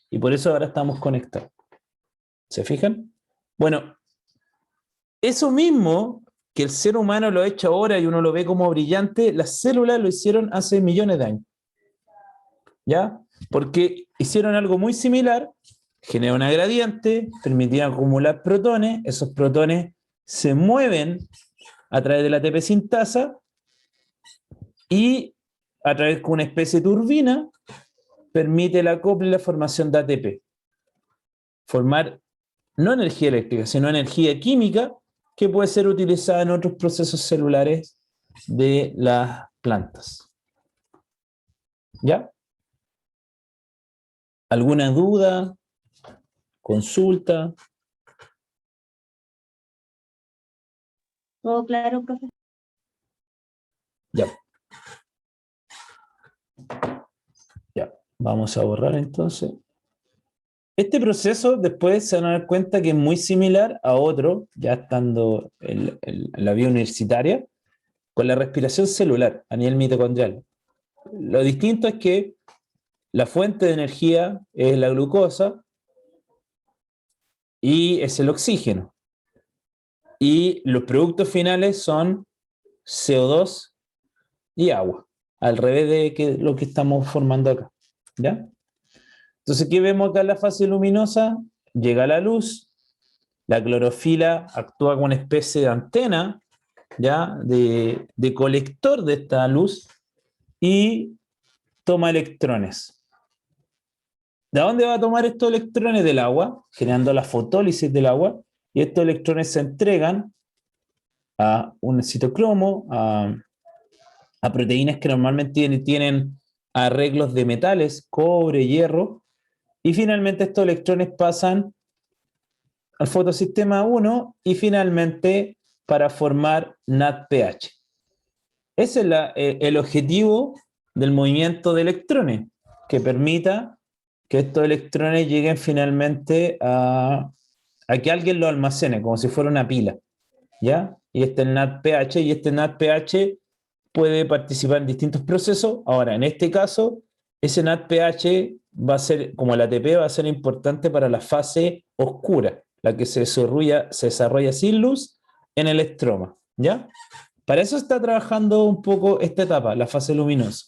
Y por eso ahora estamos conectados. ¿Se fijan? Bueno, eso mismo que el ser humano lo ha hecho ahora y uno lo ve como brillante, las células lo hicieron hace millones de años. ¿Ya? Porque hicieron algo muy similar, genera una gradiente, permitían acumular protones, esos protones se mueven a través de la ATP sintasa y a través de una especie de turbina permite el acople y la formación de ATP. Formar no energía eléctrica, sino energía química que puede ser utilizada en otros procesos celulares de las plantas. ¿Ya? ¿Alguna duda? ¿Consulta? ¿Todo claro, profe? Ya. Ya. Vamos a borrar entonces. Este proceso después se van a dar cuenta que es muy similar a otro, ya estando en la vía universitaria, con la respiración celular a nivel mitocondrial. Lo distinto es que la fuente de energía es la glucosa y es el oxígeno. Y los productos finales son CO2 y agua, al revés de lo que estamos formando acá. ¿Ya? Entonces, ¿qué vemos acá en la fase luminosa? Llega la luz, la clorofila actúa como una especie de antena, ¿ya? De colector de esta luz y toma electrones. ¿De dónde va a tomar estos electrones? Del agua, generando la fotólisis del agua, y estos electrones se entregan a un citocromo, a proteínas que normalmente tienen arreglos de metales, cobre, hierro, y finalmente estos electrones pasan al fotosistema 1 y finalmente para formar NADPH. Ese es el objetivo del movimiento de electrones, que permita que estos electrones lleguen finalmente a que alguien lo almacene, como si fuera una pila, ¿ya? Y este es el NADPH, y este NADPH puede participar en distintos procesos. Ahora, en este caso, ese NADPH va a ser, como el ATP, va a ser importante para la fase oscura, la que se desarrolla sin luz en el estroma, ¿ya? Para eso está trabajando un poco esta etapa, la fase luminosa.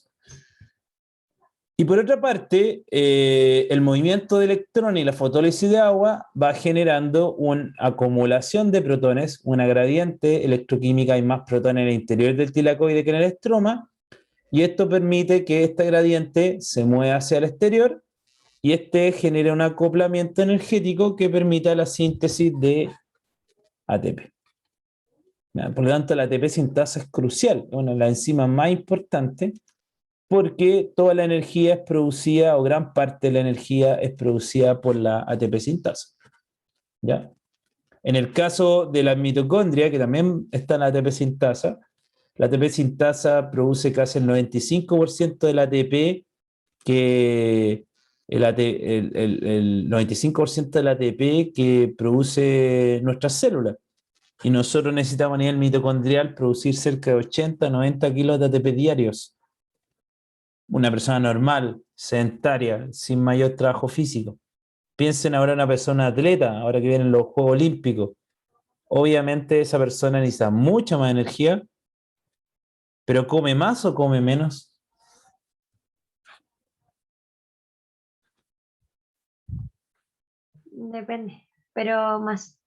Y por otra parte, el movimiento de electrones y la fotólisis de agua va generando una acumulación de protones, una gradiente electroquímica, hay más protones en el interior del tilacoide que en el estroma, y esto permite que esta gradiente se mueva hacia el exterior y este genera un acoplamiento energético que permita la síntesis de ATP. Por lo tanto, la ATP sintasa es crucial, es una de las enzimas más importantes, porque toda la energía es producida, o gran parte de la energía es producida por la ATP sintasa. ¿Ya? En el caso de la mitocondria, que también está en la ATP sintasa, La ATP sintasa produce casi el 95% del ATP que el 95% del ATP que produce nuestras células. Y nosotros necesitamos a nivel mitocondrial producir cerca de 80-90 kilos de ATP diarios. Una persona normal, sedentaria, sin mayor trabajo físico. Piensen ahora en una persona atleta, ahora que vienen los Juegos Olímpicos. Obviamente esa persona necesita mucha más energía, pero ¿come más o come menos? Depende, pero más.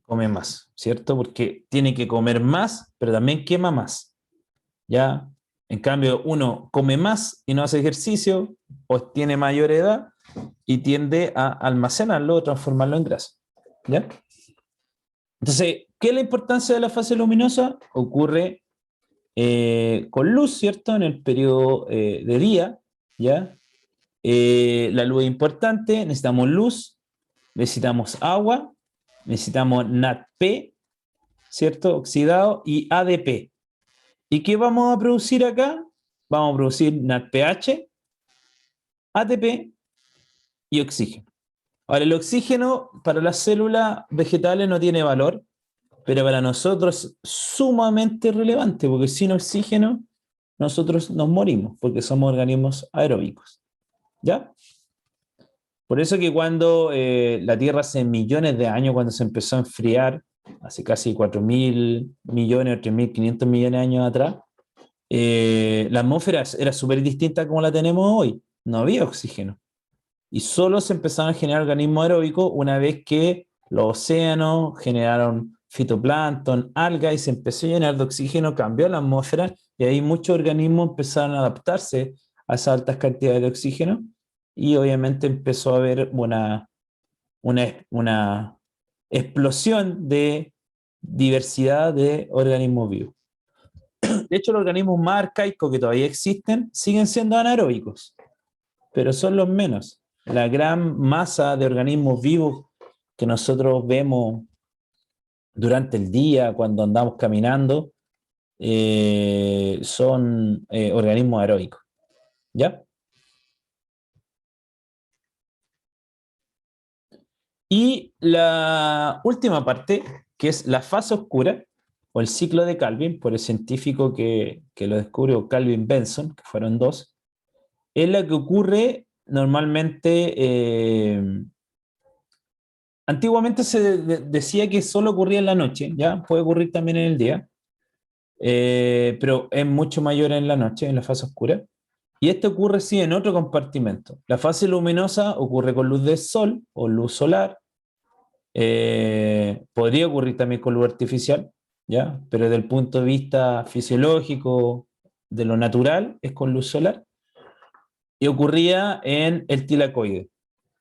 Come más, ¿cierto? Porque tiene que comer más, pero también quema más. ¿Ya? En cambio, uno come más y no hace ejercicio, o tiene mayor edad y tiende a almacenarlo o transformarlo en grasa. ¿Ya? Entonces, ¿qué es la importancia de la fase luminosa? Ocurre con luz, ¿cierto? En el periodo de día, ¿ya? La luz es importante, necesitamos luz, necesitamos agua, necesitamos NADP, ¿cierto? Oxidado, y ADP. ¿Y qué vamos a producir acá? Vamos a producir NADPH, ATP y oxígeno. Ahora, el oxígeno para las células vegetales no tiene valor, pero para nosotros es sumamente relevante, porque sin oxígeno nosotros nos morimos, porque somos organismos aeróbicos. ¿Ya? Por eso que cuando la Tierra hace millones de años, cuando se empezó a enfriar, hace casi 4.000 millones o 3.500 millones de años atrás, la atmósfera era súper distinta a como la tenemos hoy. No había oxígeno. Y solo se empezaron a generar organismos aeróbicos una vez que los océanos generaron fitoplancton, algas, y se empezó a llenar de oxígeno, cambió la atmósfera, y ahí muchos organismos empezaron a adaptarse a esas altas cantidades de oxígeno, y obviamente empezó a haber una explosión de diversidad de organismos vivos. De hecho, los organismos más arcaicos que todavía existen siguen siendo anaeróbicos, pero son los menos. La gran masa de organismos vivos que nosotros vemos durante el día, cuando andamos caminando, son organismos aeróbicos. ¿Ya? Y la última parte, que es la fase oscura, o el ciclo de Calvin, por el científico que lo descubrió, Calvin Benson, que fueron dos, es la que ocurre normalmente. Antiguamente se decía que solo ocurría en la noche, ¿ya? Puede ocurrir también en el día, pero es mucho mayor en la noche, en la fase oscura. Y esto ocurre sí en otro compartimento. La fase luminosa ocurre con luz del sol o luz solar. Podría ocurrir también con luz artificial, ¿ya? Pero desde el punto de vista fisiológico, de lo natural, es con luz solar. Y ocurría en el tilacoide,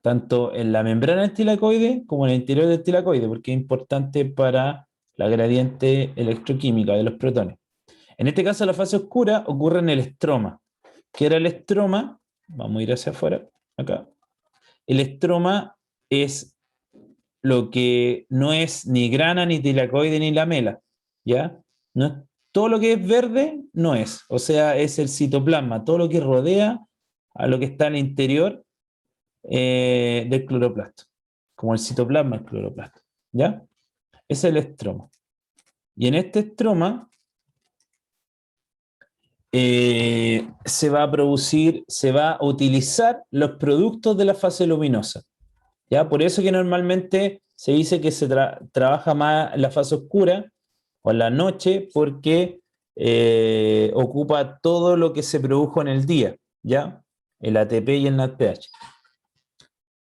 tanto en la membrana del tilacoide como en el interior del tilacoide, porque es importante para la gradiente electroquímica de los protones. En este caso, la fase oscura ocurre en el estroma. ¿Qué era el estroma? Vamos a ir hacia afuera, acá. El estroma es lo que no es ni grana, ni tilacoide, ni lamela, ¿ya? No, todo lo que es verde no es, o sea, es el citoplasma, todo lo que rodea a lo que está al interior del cloroplasto, como el citoplasma del cloroplasto, ¿ya? Es el estroma. Y en este estroma se va a producir, se va a utilizar los productos de la fase luminosa, ¿ya? Por eso que normalmente se dice que se trabaja más en la fase oscura o en la noche, porque ocupa todo lo que se produjo en el día, ¿ya? El ATP y el NADPH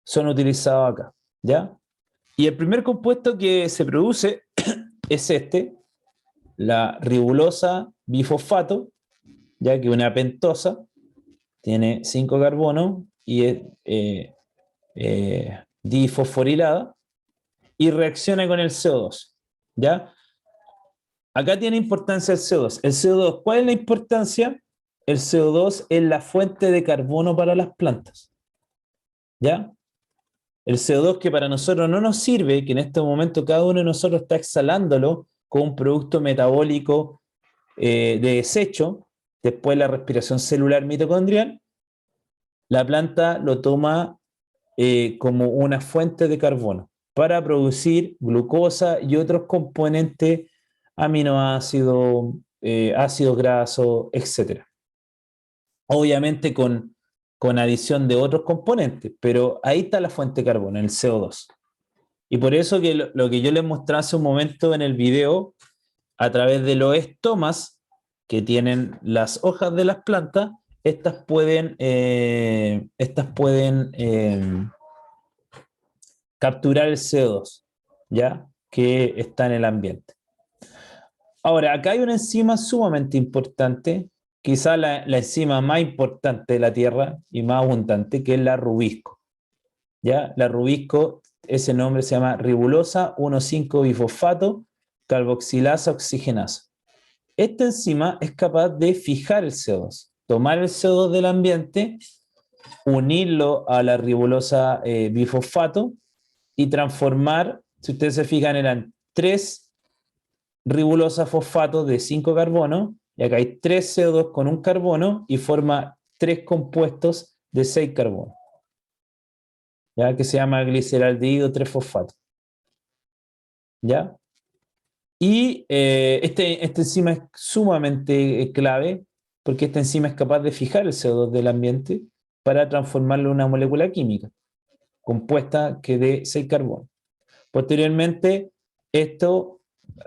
son utilizados acá, ¿ya? Y el primer compuesto que se produce es este, la ribulosa bifosfato, ya que una pentosa tiene 5 carbonos y es difosforilada y reacciona con el CO2, ¿ya? Acá tiene importancia el CO2. El CO2, ¿cuál es la importancia? El CO2 es la fuente de carbono para las plantas, ¿ya? El CO2 que para nosotros no nos sirve, que en este momento cada uno de nosotros está exhalándolo con un producto metabólico de desecho, después la respiración celular mitocondrial, la planta lo toma como una fuente de carbono para producir glucosa y otros componentes, aminoácidos, ácidos grasos, etc. Obviamente con adición de otros componentes, pero ahí está la fuente de carbono, el CO2. Y por eso que lo que yo les mostré hace un momento en el video, a través de los estomas que tienen las hojas de las plantas, estas pueden capturar el CO2, ¿ya? Que está en el ambiente. Ahora, acá hay una enzima sumamente importante, quizá la enzima más importante de la Tierra y más abundante, que es la rubisco. ¿Ya? La rubisco, ese nombre se llama ribulosa 1,5-bifosfato carboxilasa oxigenasa. Esta enzima es capaz de fijar el CO2, tomar el CO2 del ambiente, unirlo a la ribulosa bifosfato y transformar, si ustedes se fijan, eran 3 ribulosa fosfato de 5 carbonos, y acá hay 3 CO2 con un carbono y forma 3 compuestos de 6 carbonos, ¿ya? Que se llama gliceraldehído 3-fosfato. ¿Ya? Y esta enzima es sumamente clave porque esta enzima es capaz de fijar el CO2 del ambiente para transformarlo en una molécula química compuesta que dé 6 carbonos. Posteriormente, esto,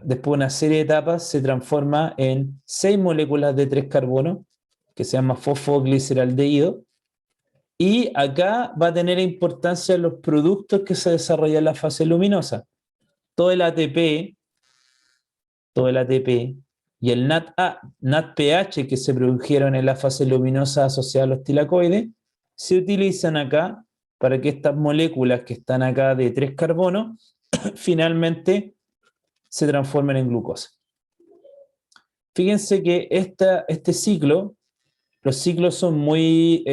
después de una serie de etapas, se transforma en 6 moléculas de 3 carbonos, que se llama fosfogliceraldehído, y acá va a tener importancia los productos que se desarrollan en la fase luminosa. Todo el ATP y el NADPH que se produjeron en la fase luminosa asociada a los tilacoides, se utilizan acá para que estas moléculas que están acá de 3 carbonos finalmente se transformen en glucosa. Fíjense que este ciclo, los ciclos son muy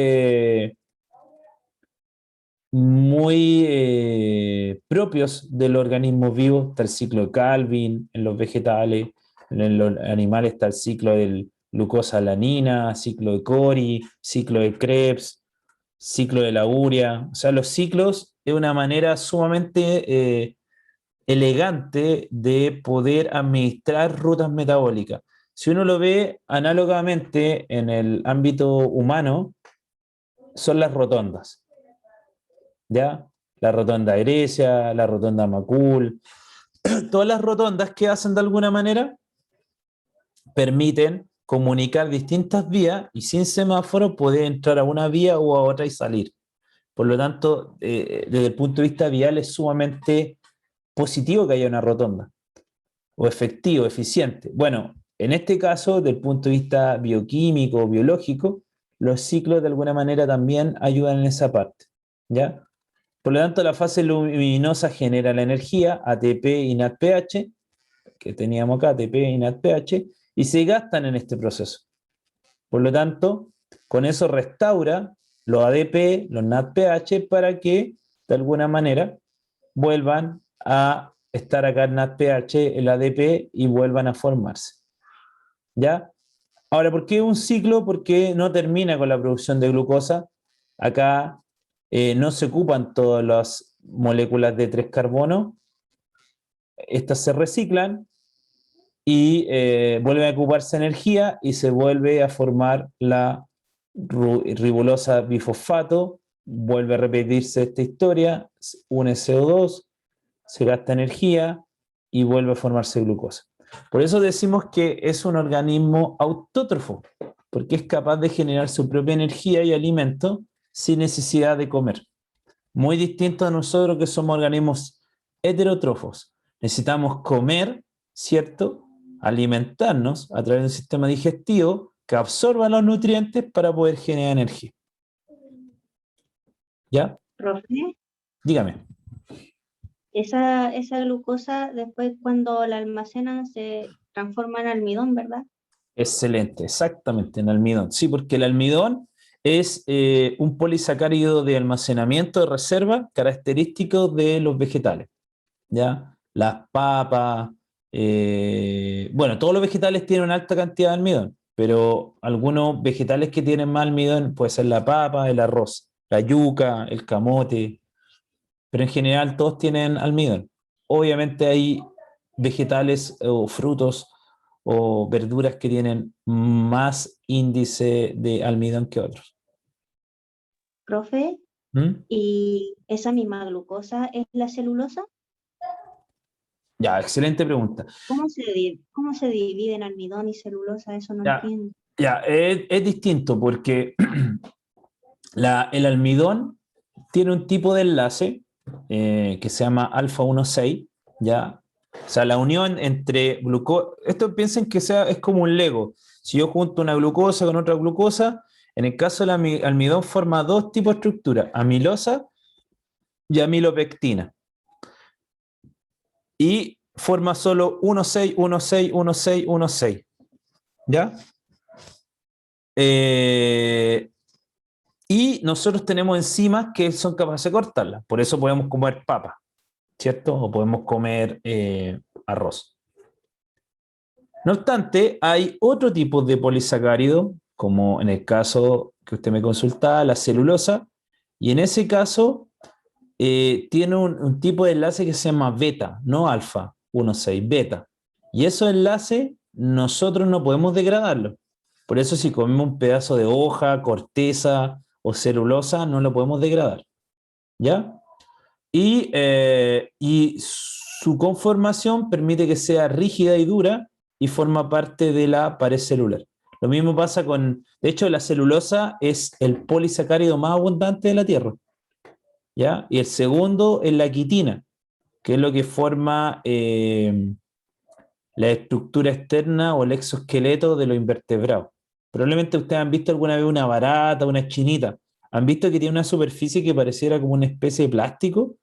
propios de los organismos vivos. Está el ciclo de Calvin en los vegetales, en los animales está el ciclo del glucosa-alanina, ciclo de Cori, ciclo de Krebs, ciclo de la urea. O sea, los ciclos es una manera sumamente elegante de poder administrar rutas metabólicas. Si uno lo ve análogamente en el ámbito humano, son las rotondas. ¿Ya? La rotonda Grecia, la rotonda Macul, todas las rotondas que hacen de alguna manera permiten comunicar distintas vías y sin semáforo poder entrar a una vía o a otra y salir. Por lo tanto, desde el punto de vista vial es sumamente positivo que haya una rotonda, o efectivo, eficiente. Bueno, en este caso, desde el punto de vista bioquímico, biológico, los ciclos de alguna manera también ayudan en esa parte, ¿ya? Por lo tanto, la fase luminosa genera la energía, ATP y NADPH, que teníamos acá, ATP y NADPH, y se gastan en este proceso. Por lo tanto, con eso restaura los ADP, los NADPH, para que, de alguna manera, vuelvan a estar acá el NADPH, el ADP, y vuelvan a formarse. ¿Ya? Ahora, ¿por qué un ciclo? Porque no termina con la producción de glucosa. Acá no se ocupan todas las moléculas de 3 carbonos, estas se reciclan y vuelve a ocuparse energía y se vuelve a formar la ribulosa bifosfato, vuelve a repetirse esta historia, une CO2, se gasta energía y vuelve a formarse glucosa. Por eso decimos que es un organismo autótrofo, porque es capaz de generar su propia energía y alimento sin necesidad de comer. Muy distinto a nosotros que somos organismos heterótrofos. Necesitamos comer, ¿cierto? Alimentarnos a través de un sistema digestivo que absorba los nutrientes para poder generar energía. ¿Ya? Profe, Dígame. esa glucosa después cuando la almacenan se transforma en almidón, ¿verdad? Excelente, exactamente, en almidón. Sí, porque el almidón es un polisacárido de almacenamiento de reserva característico de los vegetales, ¿ya? Las papas, bueno, todos los vegetales tienen una alta cantidad de almidón, pero algunos vegetales que tienen más almidón puede ser la papa, el arroz, la yuca, el camote, pero en general todos tienen almidón. Obviamente hay vegetales o frutos o verduras que tienen más índice de almidón que otros. Profe, ¿Mm? ¿y esa misma glucosa es la celulosa? Ya, excelente pregunta. ¿Cómo se divide en almidón y celulosa? Eso no Ya, entiendo. ya, es distinto porque el almidón tiene un tipo de enlace que se llama alfa 1,6, ¿ya? O sea, la unión entre glucosa, esto piensen que es como un Lego. Si yo junto una glucosa con otra glucosa, en el caso del almidón forma dos tipos de estructura, amilosa y amilopectina. Y forma solo 1,6, 1,6, 1,6, 1,6, ¿ya? Y nosotros tenemos enzimas que son capaces de cortarlas. Por eso podemos comer papa, ¿cierto? O podemos comer arroz. No obstante, hay otro tipo de polisacárido, como en el caso que usted me consultaba, la celulosa, y en ese caso tiene un tipo de enlace que se llama beta, no alfa 1,6, beta. Y esos enlaces nosotros no podemos degradarlos. Por eso si comemos un pedazo de hoja, corteza o celulosa, no lo podemos degradar. ¿Ya? Y su conformación permite que sea rígida y dura y forma parte de la pared celular. Lo mismo pasa de hecho, la celulosa es el polisacárido más abundante de la Tierra, ¿ya? Y el segundo es la quitina, que es lo que forma la estructura externa o el exoesqueleto de los invertebrados. Probablemente ustedes han visto alguna vez una barata, una chinita. ¿Han visto que tiene una superficie que pareciera como una especie de plástico?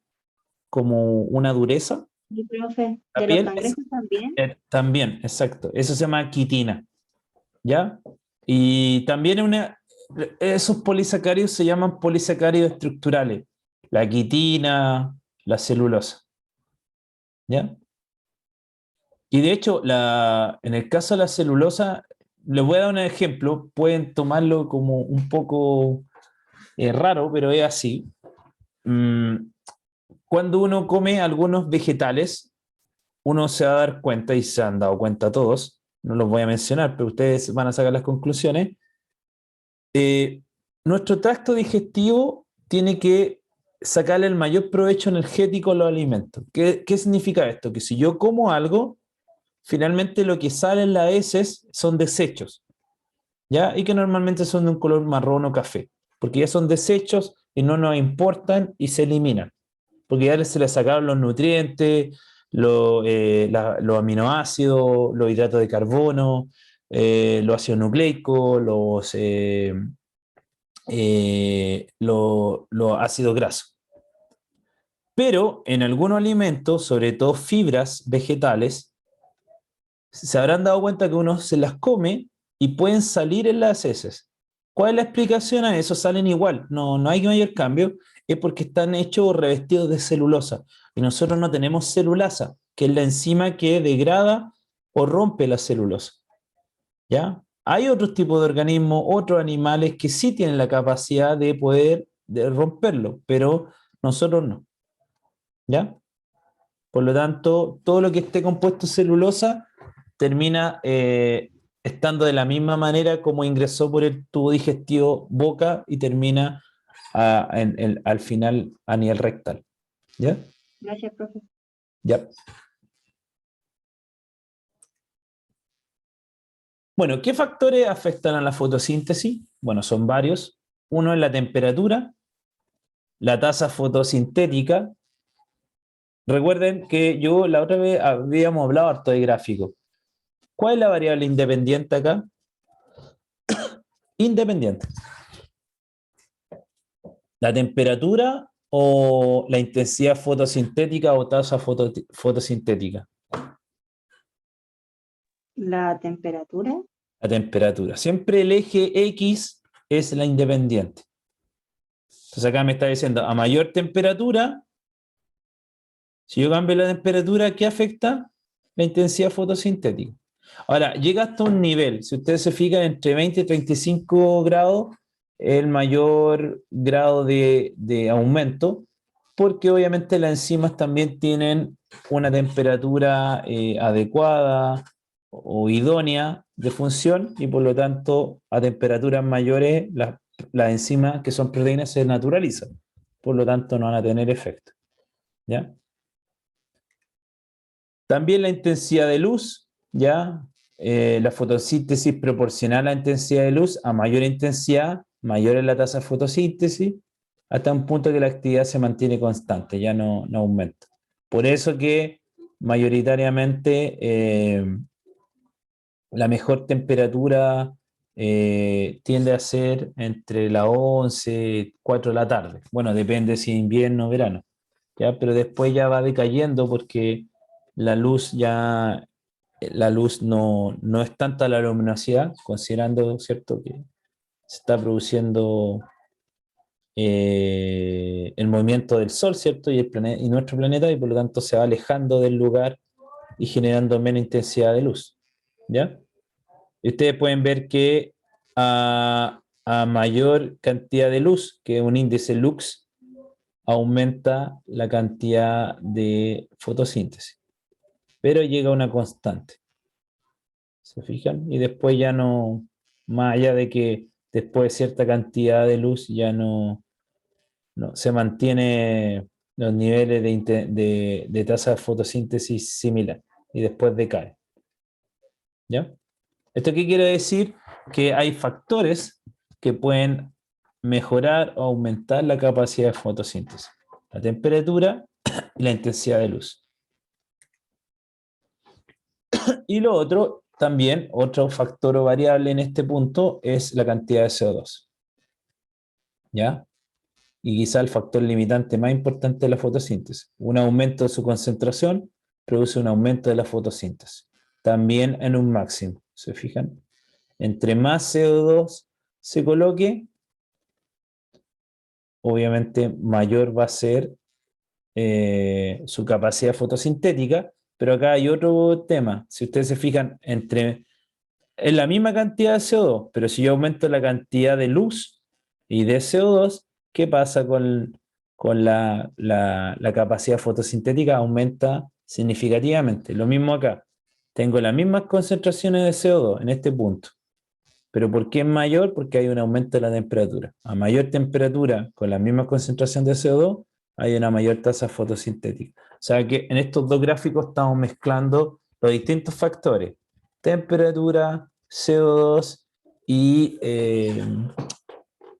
Como una dureza. Y profe, La ¿de los piel cangrejos también? también, exacto. Eso se llama quitina, ¿ya? Y también esos polisacáridos se llaman polisacáridos estructurales. La quitina, la celulosa, ¿ya? Y de hecho, en el caso de la celulosa, les voy a dar un ejemplo. Pueden tomarlo como un poco raro, pero es así. Cuando uno come algunos vegetales, uno se va a dar cuenta, y se han dado cuenta todos, no los voy a mencionar, pero ustedes van a sacar las conclusiones. Nuestro tracto digestivo tiene que sacarle el mayor provecho energético a los alimentos. ¿Qué significa esto? Que si yo como algo, finalmente lo que sale en las heces son desechos, ¿ya? Y que normalmente son de un color marrón o café, porque ya son desechos y no nos importan y se eliminan, porque ya se le sacaron los nutrientes, los aminoácidos, los hidratos de carbono, los ácidos nucleicos, los ácidos grasos. Pero en algunos alimentos, sobre todo fibras vegetales, se habrán dado cuenta que uno se las come y pueden salir en las heces. ¿Cuál es la explicación a eso? Salen igual, no hay mayor cambio, es porque están hechos o revestidos de celulosa. Y nosotros no tenemos celulasa, que es la enzima que degrada o rompe la celulosa. ¿Ya? Hay otros tipos de organismos, otros animales que sí tienen la capacidad de poder romperlo, pero nosotros no. ¿Ya? Por lo tanto, todo lo que esté compuesto de celulosa termina estando de la misma manera como ingresó por el tubo digestivo boca y termina al final a nivel rectal. ¿Ya? Gracias, profe. Ya. Bueno, ¿qué factores afectan a la fotosíntesis? Bueno, son varios. Uno es la temperatura, la tasa fotosintética. Recuerden que yo la otra vez habíamos hablado harto de gráfico. ¿Cuál es la variable independiente acá? Independiente. ¿La temperatura o la intensidad fotosintética o tasa fotosintética? ¿La temperatura? La temperatura. Siempre el eje X es la independiente. Entonces acá me está diciendo, a mayor temperatura, si yo cambio la temperatura, ¿qué afecta? la intensidad fotosintética. Ahora, llega hasta un nivel, si ustedes se fijan, entre 20 y 35 grados, el mayor grado de aumento, porque obviamente las enzimas también tienen una temperatura adecuada o idónea de función y por lo tanto a temperaturas mayores las enzimas que son proteínas se naturalizan, por lo tanto no van a tener efecto. ¿Ya? También la intensidad de luz, ¿ya? La fotosíntesis proporcional a la intensidad de luz, a mayor intensidad, mayor es la tasa de fotosíntesis, hasta un punto que la actividad se mantiene constante, ya no aumenta. Por eso que mayoritariamente la mejor temperatura tiende a ser entre las 11, 4 de la tarde. Bueno, depende si es invierno o verano, ¿ya? Pero después ya va decayendo porque la luz ya, la luz no es tanta la luminosidad, considerando, ¿cierto?, que se está produciendo el movimiento del Sol, ¿cierto?, y nuestro planeta, y por lo tanto se va alejando del lugar y generando menos intensidad de luz, ¿ya? Y ustedes pueden ver que a mayor cantidad de luz, que es un índice lux, aumenta la cantidad de fotosíntesis, pero llega a una constante. ¿Se fijan? Y después ya no, más allá de que después de cierta cantidad de luz ya no se mantiene los niveles de tasa de fotosíntesis similar y después decae. ¿Ya? ¿Esto qué quiere decir? Que hay factores que pueden mejorar o aumentar la capacidad de fotosíntesis. La temperatura y la intensidad de luz. Y lo otro, también, otro factor o variable en este punto es la cantidad de CO2. ¿Ya? Y quizá el factor limitante más importante de la fotosíntesis. Un aumento de su concentración produce un aumento de la fotosíntesis. También en un máximo, ¿se fijan? Entre más CO2 se coloque, obviamente mayor va a ser su capacidad fotosintética, pero acá hay otro tema. Si ustedes se fijan, es la misma cantidad de CO2, pero si yo aumento la cantidad de luz y de CO2, ¿qué pasa con la capacidad fotosintética? Aumenta significativamente. Lo mismo acá. Tengo las mismas concentraciones de CO2 en este punto. ¿Pero por qué es mayor? Porque hay un aumento de la temperatura. A mayor temperatura, con la misma concentración de CO2, hay una mayor tasa fotosintética. O sea que en estos dos gráficos estamos mezclando los distintos factores. Temperatura, CO2 y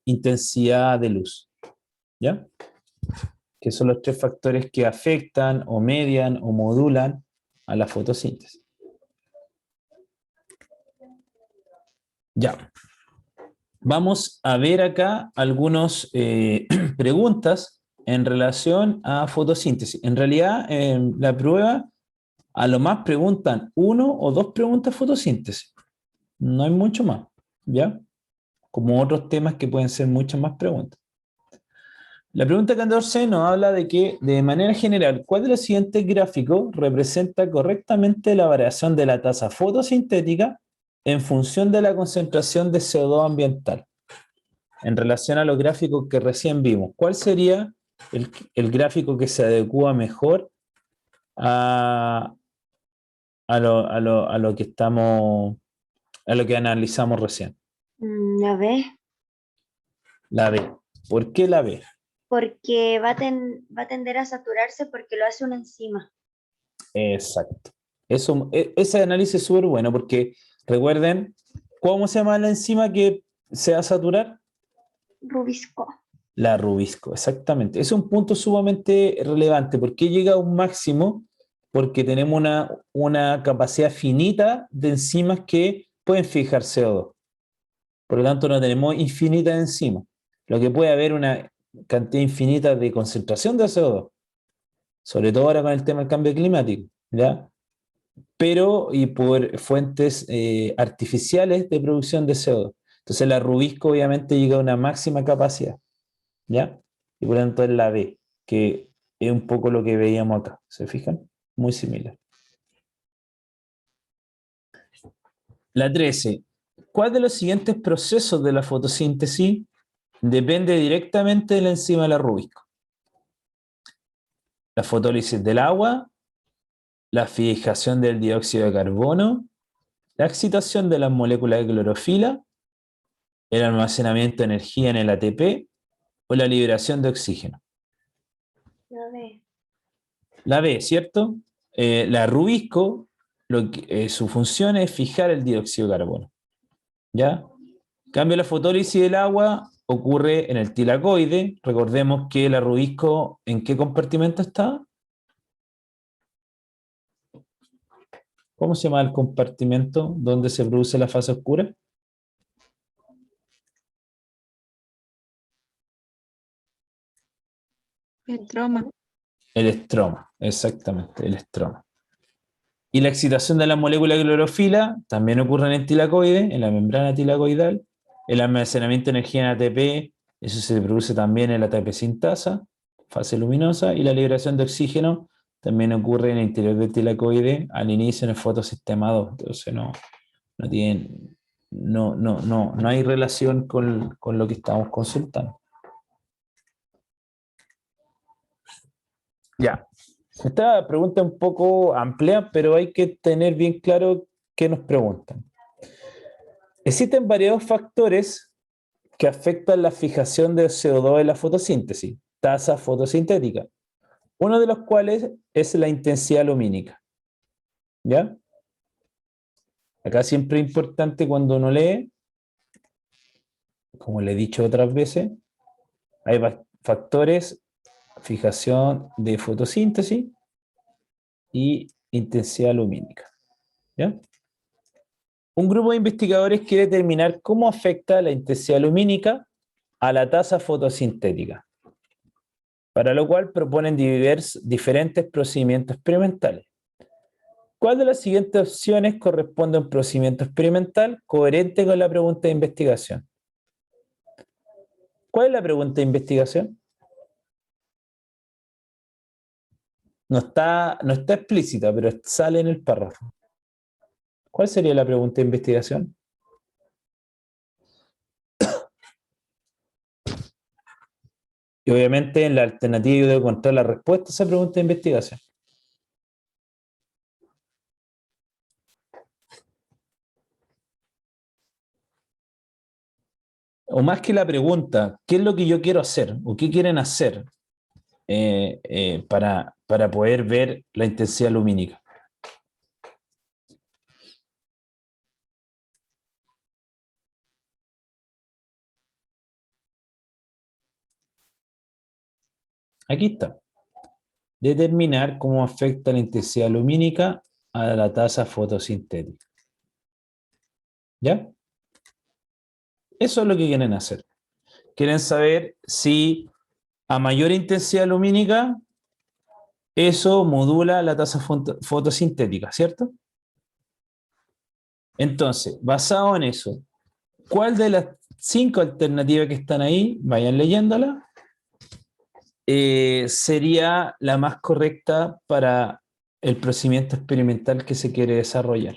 intensidad de luz. ¿Ya? Que son los tres factores que afectan o median o modulan a la fotosíntesis. Ya. Vamos a ver acá algunas preguntas en relación a fotosíntesis. En realidad, en la prueba, a lo más preguntan 1 o 2 preguntas fotosíntesis. No hay mucho más, ¿ya? Como otros temas que pueden ser muchas más preguntas. La pregunta 14 nos habla de que, de manera general, ¿cuál de los siguientes gráficos representa correctamente la variación de la tasa fotosintética en función de la concentración de CO2 ambiental? En relación a los gráficos que recién vimos, ¿cuál sería el gráfico que se adecua mejor a lo que a lo que analizamos recién? La B, La B. ¿Por qué la B? porque va a tender a saturarse porque lo hace una enzima. Exacto. Ese análisis es súper bueno porque recuerden, ¿cómo se llama la enzima que se va a saturar? Rubisco. La rubisco, exactamente. Es un punto sumamente relevante. ¿Por qué llega a un máximo? Porque tenemos una capacidad finita de enzimas que pueden fijar CO2. Por lo tanto, no tenemos infinitas enzimas. Lo que puede haber una cantidad infinita de concentración de CO2, sobre todo ahora con el tema del cambio climático, ¿ya? Pero y por fuentes artificiales de producción de CO2. Entonces, la rubisco obviamente llega a una máxima capacidad, ¿ya? Y por lo tanto es la B, que es un poco lo que veíamos acá, ¿se fijan? Muy similar. La 13. ¿Cuál de los siguientes procesos de la fotosíntesis depende directamente de la enzima de la Rubisco? La fotólisis del agua, la fijación del dióxido de carbono, la excitación de las moléculas de clorofila, el almacenamiento de energía en el ATP o la liberación de oxígeno. No ve. La B, ¿cierto? La Rubisco, su función es fijar el dióxido de carbono. ¿Ya? En cambio, la fotólisis del agua ocurre en el tilacoide. Recordemos que la Rubisco, ¿en qué compartimento está? ¿Cómo se llama el compartimento donde se produce la fase oscura? Estroma. El estroma, exactamente, el estroma. Y la excitación de la molécula de clorofila también ocurre en el tilacoide, en la membrana tilacoidal. El almacenamiento de energía en ATP, eso se produce también en la ATP sintasa, fase luminosa, y la liberación de oxígeno también ocurre en el interior del tilacoide al inicio en el fotosistema 2. Entonces no hay relación con lo que estamos consultando. Ya. Esta pregunta es un poco amplia, pero hay que tener bien claro qué nos preguntan. Existen varios factores que afectan la fijación de CO2 en la fotosíntesis, tasa fotosintética, uno de los cuales es la intensidad lumínica. ¿Ya? Acá siempre es importante cuando uno lee, como le he dicho otras veces, hay factores, fijación de fotosíntesis y intensidad lumínica. ¿Ya? Un grupo de investigadores quiere determinar cómo afecta la intensidad lumínica a la tasa fotosintética, para lo cual proponen diferentes procedimientos experimentales. ¿Cuál de las siguientes opciones corresponde a un procedimiento experimental coherente con la pregunta de investigación? ¿Cuál es la pregunta de investigación? No está explícita, pero sale en el párrafo. ¿Cuál sería la pregunta de investigación? Y obviamente en la alternativa yo debo encontrar la respuesta a esa pregunta de investigación. O más que la pregunta, ¿qué es lo que yo quiero hacer? ¿O qué quieren hacer para poder ver la intensidad lumínica? Aquí está. Determinar cómo afecta la intensidad lumínica a la tasa fotosintética. ¿Ya? Eso es lo que quieren hacer. Quieren saber si a mayor intensidad lumínica, eso modula la tasa fotosintética, ¿cierto? Entonces, basado en eso, ¿cuál de las 5 alternativas que están ahí, vayan leyéndola, sería la más correcta para el procedimiento experimental que se quiere desarrollar?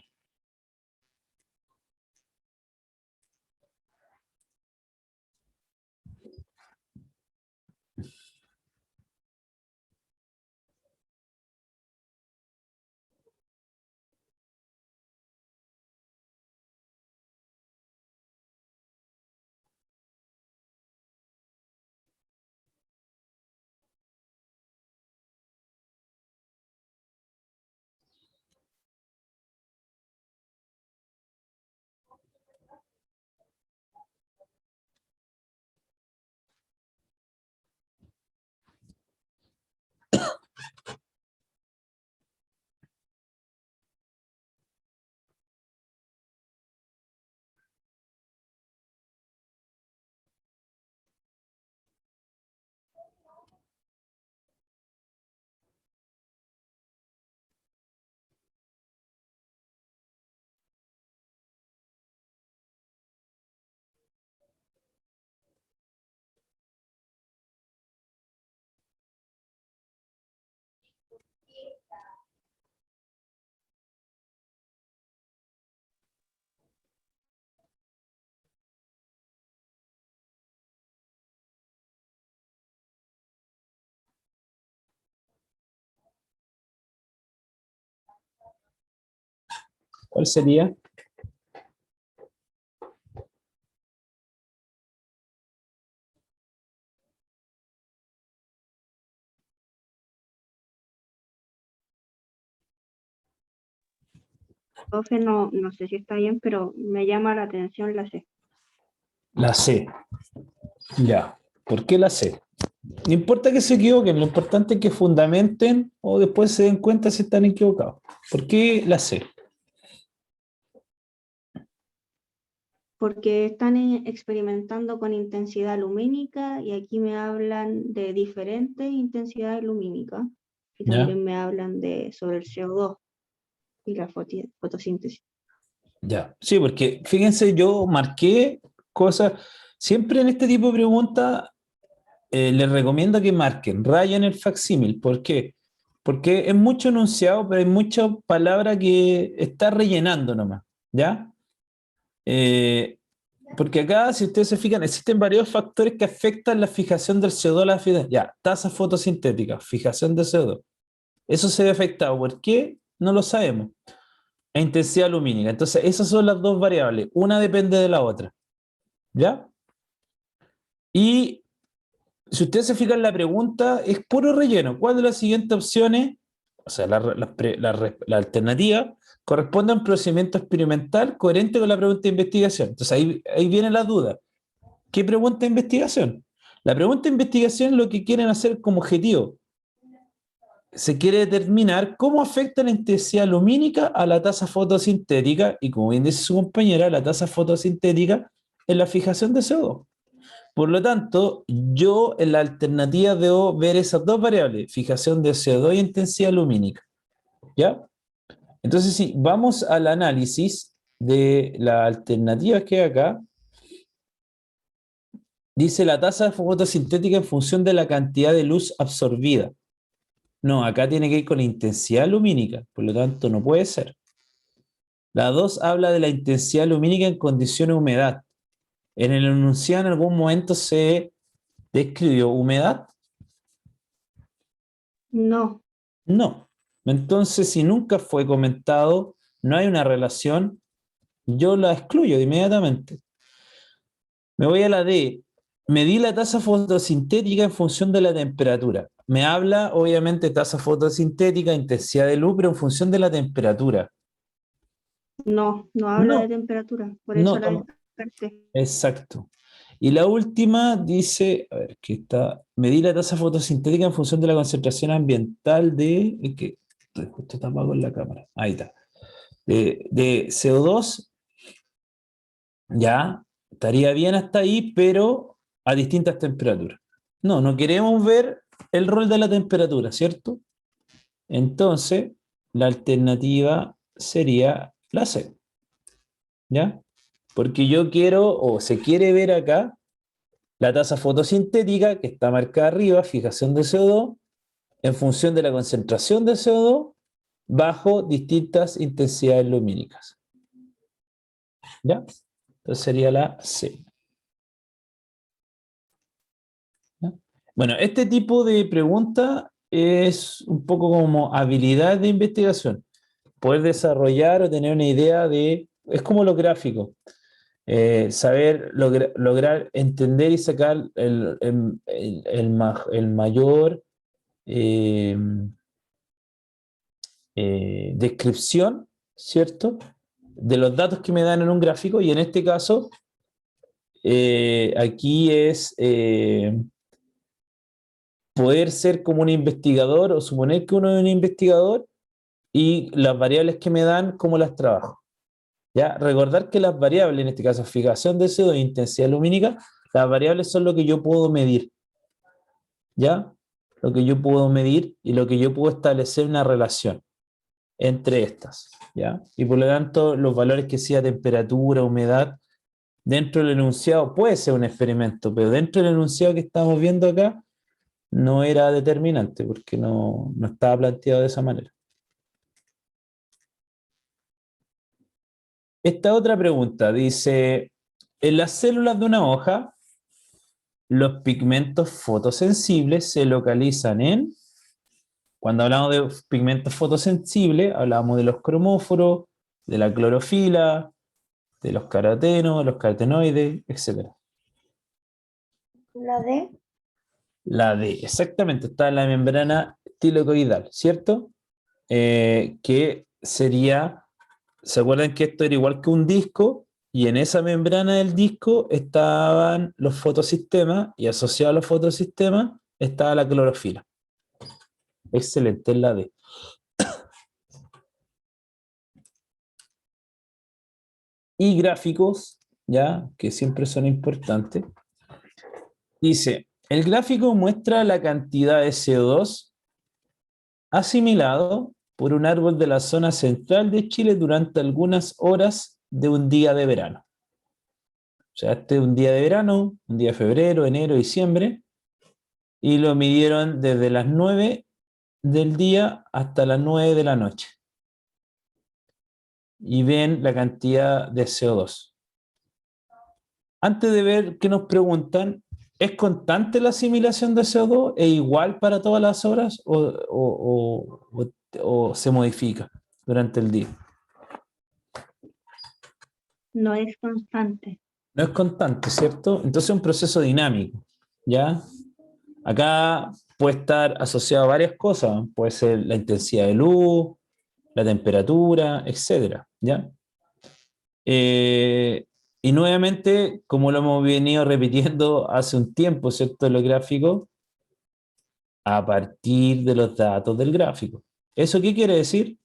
¿Cuál sería? Profe, no sé si está bien, pero me llama la atención la C. La C. Ya. ¿Por qué la C? No importa que se equivoquen, lo importante es que fundamenten o después se den cuenta si están equivocados. ¿Por qué la C? Porque están experimentando con intensidad lumínica y aquí me hablan de diferentes intensidades lumínicas y ¿Ya? también me hablan sobre el CO2 y la fotosíntesis. Ya. Sí, porque fíjense, yo marqué cosas. Siempre en este tipo de preguntas les recomiendo que marquen, rayen el facsímil. ¿Por qué? Porque es mucho enunciado, pero hay mucha palabra que está rellenando nomás. ¿Ya? Eh, Porque acá, si ustedes se fijan, existen varios factores que afectan la fijación del CO2 a la fijación. Ya, tasa fotosintética, fijación de CO2. Eso se ve afectado. ¿Por qué? No lo sabemos. E intensidad lumínica. Entonces, esas son las dos variables. Una depende de la otra. ¿Ya? Y si ustedes se fijan, la pregunta es puro relleno. ¿Cuál de las siguientes opciones, o sea, la alternativa, corresponde a un procedimiento experimental coherente con la pregunta de investigación? Entonces, ahí viene la duda. ¿Qué pregunta de investigación? La pregunta de investigación lo que quieren hacer como objetivo. Se quiere determinar cómo afecta la intensidad lumínica a la tasa fotosintética y, como bien dice su compañera, la tasa fotosintética en la fijación de CO2. Por lo tanto, yo en la alternativa debo ver esas dos variables, fijación de CO2 y intensidad lumínica. ¿Ya? Entonces, si vamos al análisis de la alternativa que hay acá, dice la tasa fotosintética en función de la cantidad de luz absorbida. No, acá tiene que ir con la intensidad lumínica, por lo tanto no puede ser. La 2 habla de la intensidad lumínica en condiciones de humedad. En el enunciado en algún momento se describió humedad. No, No. Entonces, si nunca fue comentado, no hay una relación, yo la excluyo inmediatamente. Me voy a la D. Medí la tasa fotosintética en función de la temperatura. Me habla, obviamente, tasa fotosintética, intensidad de luz, pero en función de la temperatura. no habla de No, temperatura, por eso no, la descarté. exacto. Y la última dice, a ver, aquí está, medir la tasa fotosintética en función de la concentración ambiental es que justo está apagado en la cámara. Ahí está. De CO2, ya, estaría bien hasta ahí, pero a distintas temperaturas. No, no queremos ver el rol de la temperatura, ¿cierto? Entonces, la alternativa sería la C, ¿ya? Porque yo quiero, o se quiere ver acá, la tasa fotosintética, que está marcada arriba, fijación de CO2, en función de la concentración de CO2 bajo distintas intensidades lumínicas. ¿Ya? Entonces sería la C. ¿Ya? Bueno, este tipo de pregunta es un poco como habilidad de investigación. Poder desarrollar o tener una idea de... Es como los gráficos. Saber lograr entender y sacar el mayor eh, descripción, ¿cierto? De los datos que me dan en un gráfico, y en este caso, aquí es poder ser como un investigador o suponer que uno es un investigador y las variables que me dan, cómo las trabajo. ¿Ya? Recordar que las variables, en este caso fijación de CO2 e intensidad lumínica, las variables son lo que yo puedo medir. ¿Ya? Lo que yo puedo medir y lo que yo puedo establecer una relación entre estas, ¿ya? Y por lo tanto, los valores que sea temperatura, humedad, dentro del enunciado puede ser un experimento, pero dentro del enunciado que estamos viendo acá no era determinante porque no estaba planteado de esa manera. Esta otra pregunta dice, en las células de una hoja, los pigmentos fotosensibles se localizan cuando hablamos de pigmentos fotosensibles, hablamos de los cromóforos, de la clorofila, de los carotenos, los carotenoides, etc. La D. La D, exactamente, está en la membrana tilocoidal, ¿cierto? Que sería, ¿se acuerdan que esto era igual que un disco? Y en esa membrana del disco estaban los fotosistemas y asociado a los fotosistemas estaba la clorofila. Excelente, es la D. Y gráficos, ya, que siempre son importantes. Dice, el gráfico muestra la cantidad de CO2 asimilado por un árbol de la zona central de Chile durante algunas horas de un día de verano. O sea, este es un día de verano, un día de febrero, enero, diciembre, y lo midieron desde las 9 del día hasta las 9 de la noche. Y ven la cantidad de CO2. Antes de ver qué nos preguntan, ¿es constante la asimilación de CO2? ¿Es igual para todas las horas o se modifica durante el día? No es constante. No es constante, ¿cierto? Entonces es un proceso dinámico, ¿ya? Acá puede estar asociado a varias cosas. Puede ser la intensidad de luz, la temperatura, etcétera, ¿ya? Y nuevamente, como lo hemos venido repitiendo hace un tiempo, ¿cierto? Los gráficos, a partir de los datos del gráfico. ¿Eso qué quiere decir?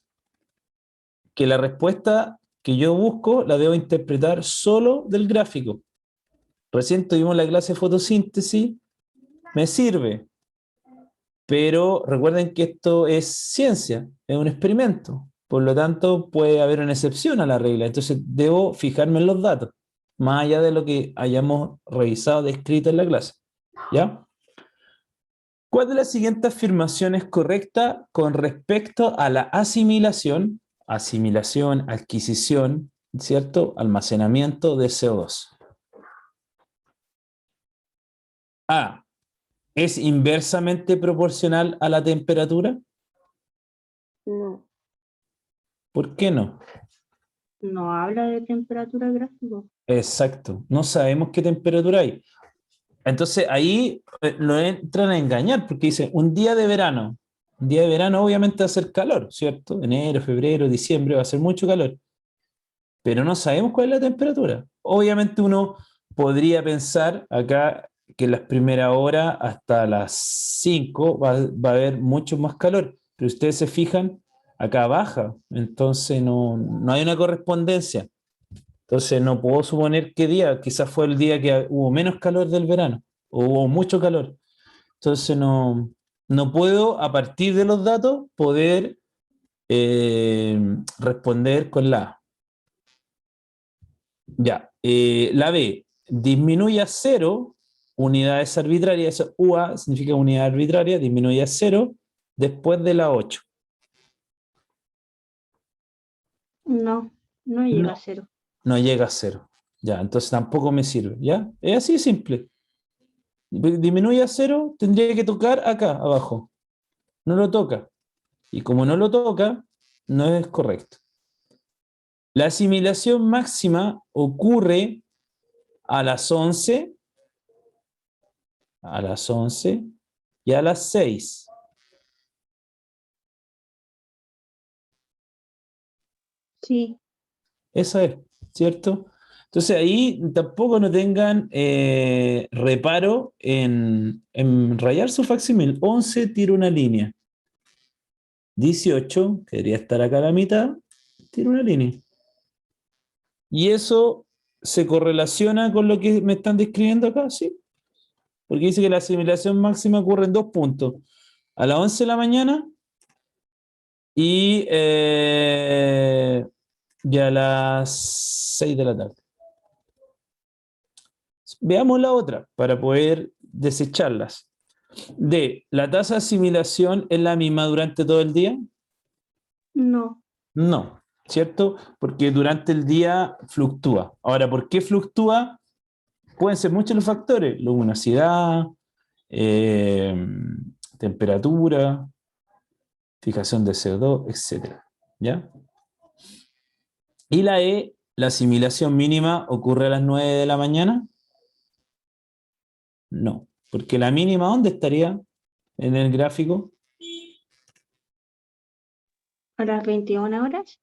Que la respuesta que yo busco la debo interpretar solo del gráfico. Recién tuvimos la clase de fotosíntesis, me sirve, pero recuerden que esto es ciencia, es un experimento, por lo tanto puede haber una excepción a la regla, entonces debo fijarme en los datos, más allá de lo que hayamos revisado, descrito en la clase, ¿ya? ¿Cuál de las siguientes afirmaciones es correcta con respecto a la asimilación, adquisición, ¿cierto? Almacenamiento de CO2? A. ¿Es inversamente proporcional a la temperatura? No. ¿Por qué no? No habla de temperatura gráfico. Exacto, no sabemos qué temperatura hay. Entonces ahí lo entran a engañar porque dice un día de verano. Un día de verano obviamente va a ser calor, ¿cierto? Enero, febrero, diciembre va a ser mucho calor. Pero no sabemos cuál es la temperatura. Obviamente uno podría pensar acá que en las primeras horas hasta las 5 va a haber mucho más calor, pero ustedes se fijan, acá baja, entonces no hay una correspondencia. Entonces no puedo suponer qué día, quizás fue el día que hubo menos calor del verano, o hubo mucho calor. Entonces no puedo, a partir de los datos, poder responder con la A. Ya, la B, disminuye a cero unidades arbitrarias, eso UA significa unidad arbitraria, disminuye a cero después de la 8. No, no llega a No, cero. no llega a cero. Ya, entonces tampoco me sirve, ¿ya? Es así de simple. Disminuye a cero, tendría que tocar acá abajo. No lo toca. Y como no lo toca, no es correcto. La asimilación máxima ocurre a las 11, a las 11 y a las 6. Sí, Esa es, ¿cierto? Entonces ahí tampoco no tengan reparo en rayar su facsímil. 11 tiro una línea. 18, que debería estar acá a la mitad, tiro una línea. Y eso se correlaciona con lo que me están describiendo acá, ¿sí? Porque dice que la asimilación máxima ocurre en 2 puntos. A las 11 de la mañana y a las 6 de la tarde. Veamos la otra para poder desecharlas. D. ¿La tasa de asimilación es la misma durante todo el día? no. No, ¿cierto? Porque durante el día fluctúa. Ahora, ¿por qué fluctúa? Pueden ser muchos los factores, luminosidad, eh, temperatura, fijación de CO2, etcétera. ¿Ya? Y la E, la asimilación mínima ocurre a las 9 de la mañana. No, porque la mínima, ¿dónde estaría en el gráfico? ¿A las 21 horas?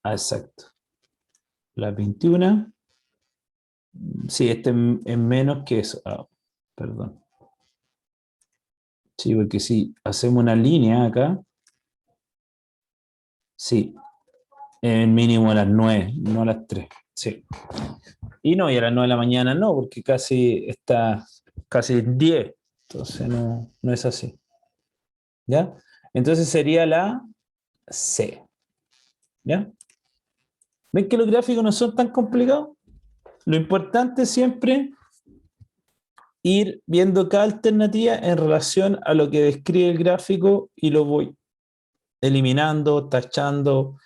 Ah, exacto. Las 21. Sí, este es menos que eso. Ah, perdón. Sí, porque si hacemos una línea acá, sí, el mínimo a las 9, no a las 3. Sí. Y no, y a las 9 de la mañana no, porque casi está casi 10. Entonces no, no es así. ¿Ya? Entonces sería la C. ¿Ya? ¿Ven que los gráficos no son tan complicados? Lo importante es siempre ir viendo cada alternativa en relación a lo que describe el gráfico y lo voy eliminando, tachando,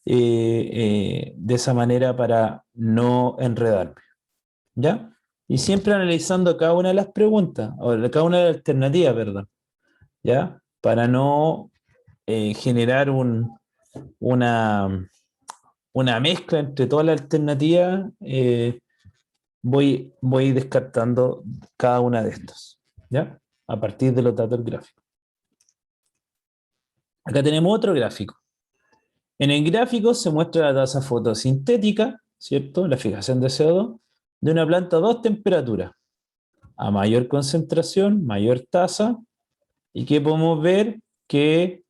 de esa manera para no enredarme. ¿Ya? Y siempre analizando cada una de las preguntas, o cada una de las alternativas, perdón, ¿ya? Para no generar una, una mezcla entre todas las alternativas, voy descartando cada una de estas, ¿ya? A partir de los datos gráficos. Acá tenemos otro gráfico. En el gráfico se muestra la tasa fotosintética, ¿cierto? La fijación de CO2 de una planta a dos temperaturas. A mayor concentración, mayor tasa. ¿Y qué podemos ver? Que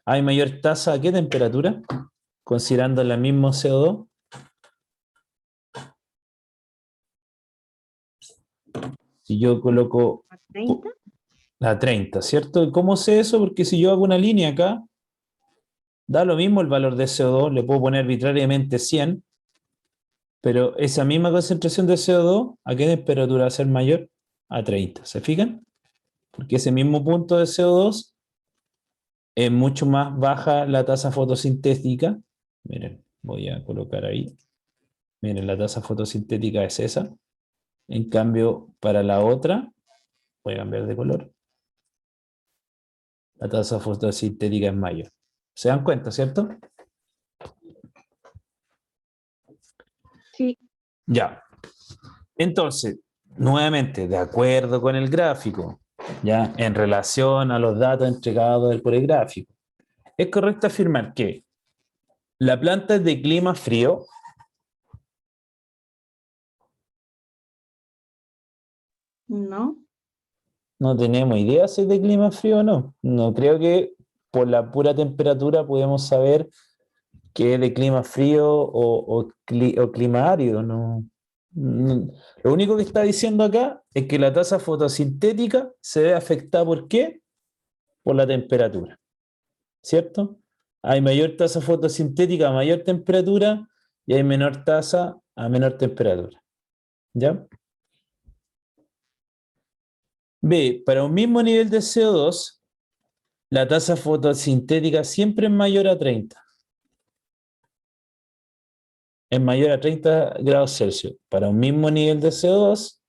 hay mayor tasa a qué temperatura, considerando el mismo CO2. Si yo coloco ¿A 30? la 30, ¿cierto? ¿Y cómo sé eso? Porque si yo hago una línea acá, da lo mismo el valor de CO2, le puedo poner arbitrariamente 100, pero esa misma concentración de CO2, ¿a qué temperatura va a ser mayor? A 30, ¿se fijan? Porque ese mismo punto de CO2 es mucho más baja la tasa fotosintética. Miren, voy a colocar ahí. Miren, la tasa fotosintética es esa. En cambio, para la otra, voy a cambiar de color. La tasa fotosintética es mayor. ¿Se dan cuenta, cierto? Sí. Ya. Entonces, nuevamente, de acuerdo con el gráfico, ya en relación a los datos entregados por el gráfico, es correcto afirmar que la planta es de clima frío. ¿No? No tenemos idea si es de clima frío o no. No creo que por la pura temperatura podemos saber que es de clima frío o clima árido. No. Lo único que está diciendo acá es que la tasa fotosintética se ve afectada ¿por qué? Por la temperatura, ¿cierto? Hay mayor tasa fotosintética a mayor temperatura y hay menor tasa a menor temperatura. ¿Ya? B, para un mismo nivel de CO2, la tasa fotosintética siempre es mayor a 30. Es mayor a 30 grados Celsius. Para un mismo nivel de CO2,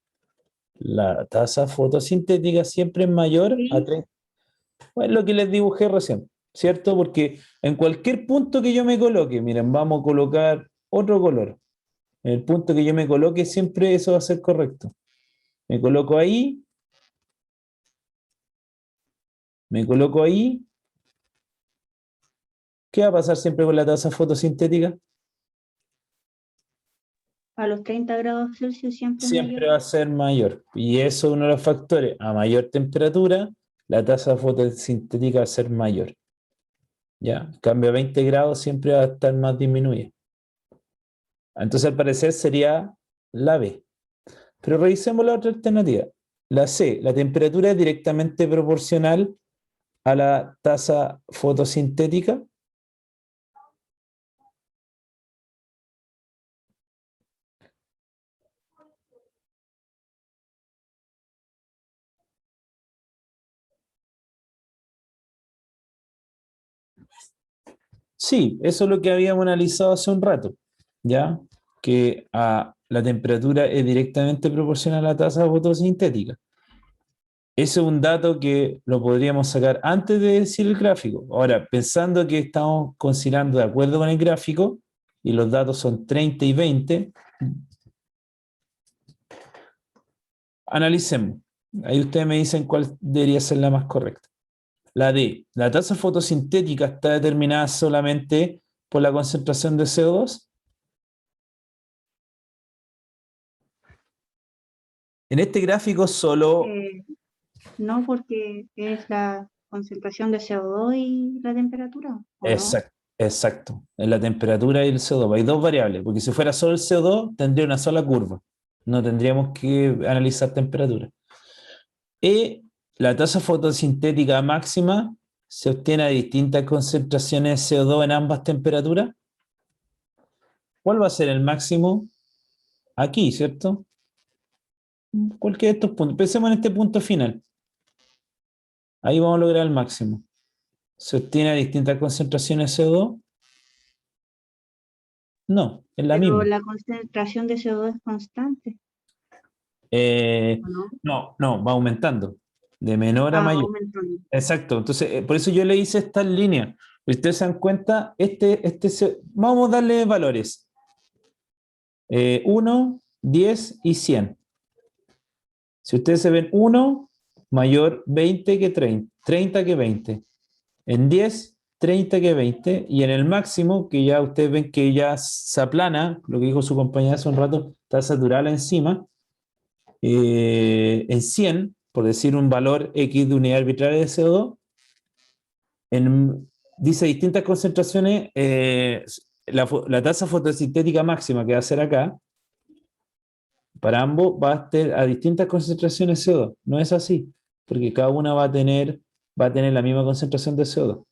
la tasa fotosintética siempre es mayor a Sí. 30. Bueno, lo que les dibujé recién, ¿cierto? Porque en cualquier punto que yo me coloque, miren, vamos a colocar otro color. En el punto que yo me coloque, siempre eso va a ser correcto. Me coloco ahí, me coloco ahí. ¿Qué va a pasar siempre con la tasa fotosintética? A los 30 grados Celsius siempre es Siempre mayor. va a ser mayor. Y eso es uno de los factores. A mayor temperatura, la tasa fotosintética va a ser mayor. ¿Ya? En cambio, a 20 grados siempre va a estar más disminuida. Entonces, al parecer, sería la B. Pero revisemos la otra alternativa. La C, la temperatura es directamente proporcional a la tasa fotosintética. Sí, eso es lo que habíamos analizado hace un rato, ¿ya? Que la temperatura es directamente proporcional a la tasa fotosintética. Ese es un dato que lo podríamos sacar antes de decir el gráfico. Ahora, pensando que estamos considerando de acuerdo con el gráfico y los datos son 30 y 20, analicemos. Ahí ustedes me dicen cuál debería ser la más correcta. La D, ¿la tasa fotosintética está determinada solamente por la concentración de CO2? En este gráfico solo... No, porque es la concentración de CO2 y la temperatura, ¿o no? Exacto. En la temperatura y el CO2. Hay dos variables, porque si fuera solo el CO2, tendría una sola curva. No tendríamos que analizar temperatura. E, la tasa fotosintética máxima se obtiene a distintas concentraciones de CO2 en ambas temperaturas. ¿Cuál va a ser el máximo? Aquí, ¿cierto? Cualquiera de estos puntos. Pensemos en este punto final. Ahí vamos a lograr el máximo. ¿Se obtiene a distintas concentraciones de CO2? No, es la Pero misma. la concentración de CO2 es constante, ¿o no? No, va aumentando. De menor a Ah, va mayor. aumentando. Exacto. Entonces, por eso yo le hice esta línea. Ustedes se dan cuenta, vamos a darle valores. 1, 10 y 100. Si ustedes se ven 1, mayor 20 que 30, 30 que 20. En 10, 30 que 20. Y en el máximo, que ya ustedes ven que ya se aplana, lo que dijo su compañera hace un rato, está saturada la enzima. En 100, por decir un valor X de unidad arbitraria de CO2, dice distintas concentraciones, la tasa fotosintética máxima que va a ser acá, para ambos va a estar a distintas concentraciones de CO2. No es así, porque cada una va a tener la misma concentración de CO2.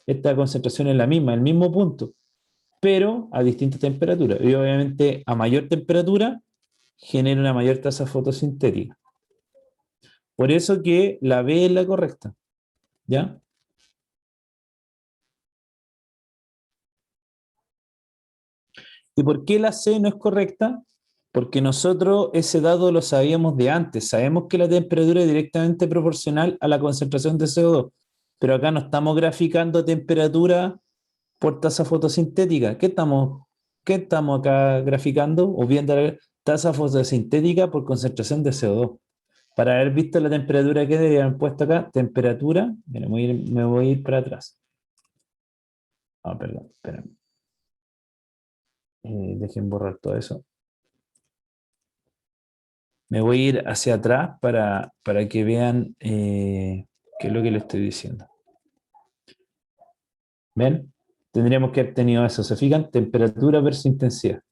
Esta concentración es la misma, el mismo punto, pero a distintas temperaturas. Y obviamente a mayor temperatura genera una mayor tasa fotosintética. Por eso que la B es la correcta. ¿Ya? ¿Y por qué la C no es correcta? Porque nosotros ese dato lo sabíamos de antes. Sabemos que la temperatura es directamente proporcional a la concentración de CO2, pero acá no estamos graficando temperatura por tasa fotosintética. ¿Qué estamos acá graficando? O viendo la tasa fotosintética por concentración de CO2. Para haber visto la temperatura que deberían puesto acá, temperatura, mira, me voy a ir para atrás. Perdón, espérame. Dejen borrar todo eso. Me voy a ir hacia atrás para que vean qué es lo que le estoy diciendo. ¿Ven? Tendríamos que haber tenido eso. ¿Se fijan? Temperatura versus intensidad.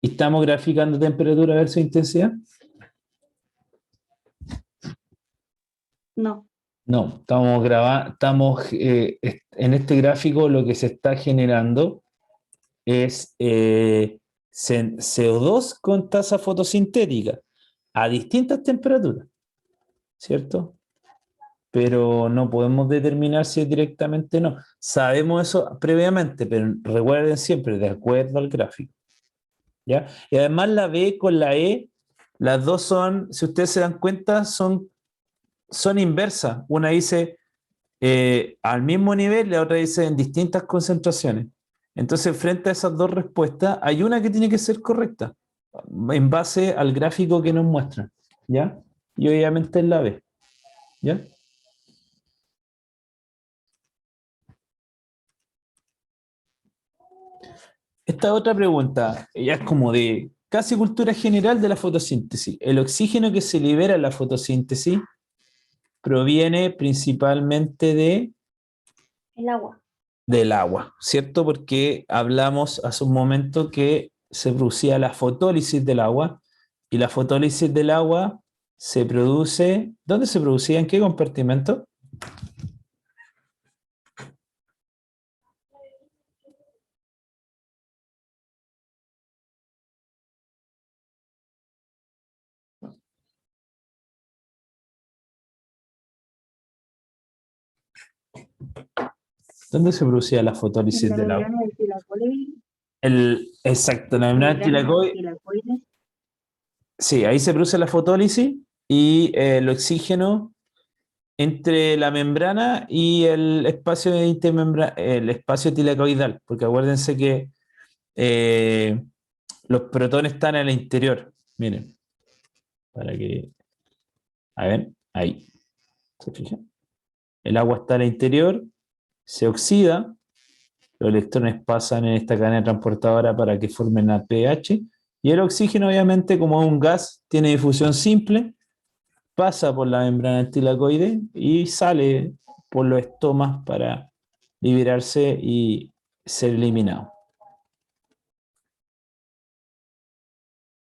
¿Y estamos graficando temperatura versus intensidad? No, No, en este gráfico lo que se está generando es CO2 con tasa fotosintética a distintas temperaturas, ¿cierto? Pero no podemos determinar si es directamente o no. Sabemos eso previamente, pero recuerden siempre, de acuerdo al gráfico. ¿Ya? Y además la B con la E, las dos son, si ustedes se dan cuenta, son inversas. Una dice al mismo nivel y la otra dice en distintas concentraciones. Entonces, frente a esas dos respuestas, hay una que tiene que ser correcta, en base al gráfico que nos muestran, ¿ya? Y obviamente es la B, ¿ya? Esta otra pregunta, ya es como de casi cultura general de la fotosíntesis. El oxígeno que se libera en la fotosíntesis proviene principalmente El agua. del agua, ¿cierto? Porque hablamos hace un momento que se producía la fotólisis del agua y la fotólisis del agua se produce, ¿dónde se producía? ¿En qué compartimento? ¿Dónde se producía la en fotólisis la del agua? membrana del tilacoide, Exacto, la membrana membrana del tilacoide. tilacoide, Sí, ahí se produce la fotólisis y el oxígeno entre la membrana y el espacio el espacio tilacoidal, porque acuérdense que los protones están en el interior. Miren, para que, a ver, ahí, ¿se fijan? El agua está en el interior, se oxida, los electrones pasan en esta cadena transportadora para que formen a pH, y el oxígeno, obviamente, como es un gas, tiene difusión simple, pasa por la membrana tilacoide y sale por los estomas para liberarse y ser eliminado.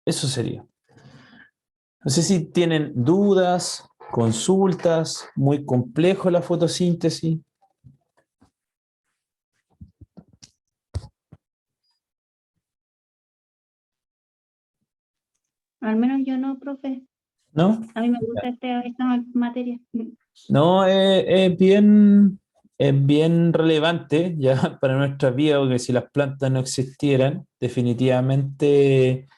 Eso sería. No sé si tienen dudas, consultas, muy complejo la fotosíntesis. Al menos yo no, profe. ¿No? A mí me gusta esta materia. No, es bien relevante ya para nuestra vida, porque si las plantas no existieran, definitivamente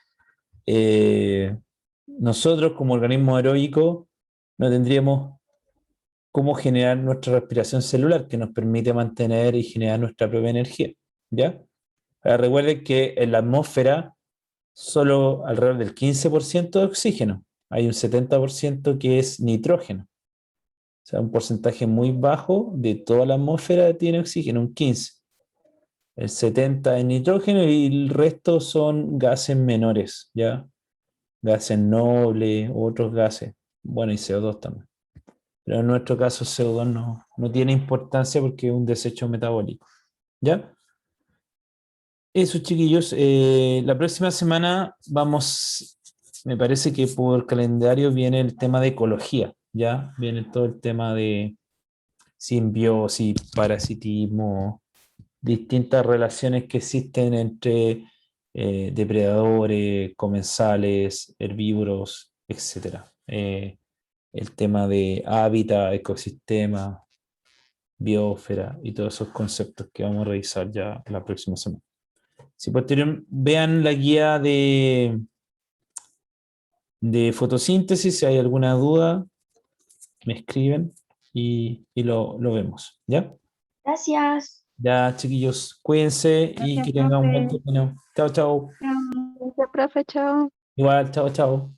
nosotros como organismo aeróbico no tendríamos cómo generar nuestra respiración celular que nos permite mantener y generar nuestra propia energía. ¿Ya? Ahora, recuerden que en la atmósfera solo alrededor del 15% de oxígeno, hay un 70% que es nitrógeno. O sea, un porcentaje muy bajo de toda la atmósfera tiene oxígeno, un 15%. El 70% es nitrógeno y el resto son gases menores, ¿ya? Gases nobles, otros gases. Bueno, y CO2 también. Pero en nuestro caso CO2 no tiene importancia porque es un desecho metabólico, ¿ya? Eso, chiquillos. La próxima semana vamos, me parece que por calendario viene el tema de ecología, ¿ya? Viene todo el tema de simbiosis, parasitismo, distintas relaciones que existen entre depredadores, comensales, herbívoros, etc. El tema de hábitat, ecosistema, biosfera y todos esos conceptos que vamos a revisar ya la próxima semana. Si posterior vean la guía de fotosíntesis, si hay alguna duda, me escriben y lo vemos, ¿ya? Gracias. Ya, chiquillos, cuídense y Gracias, que tengan un buen profe. camino. Chao, chao. Chao. Gracias, profe, chao. Igual, chao, chao.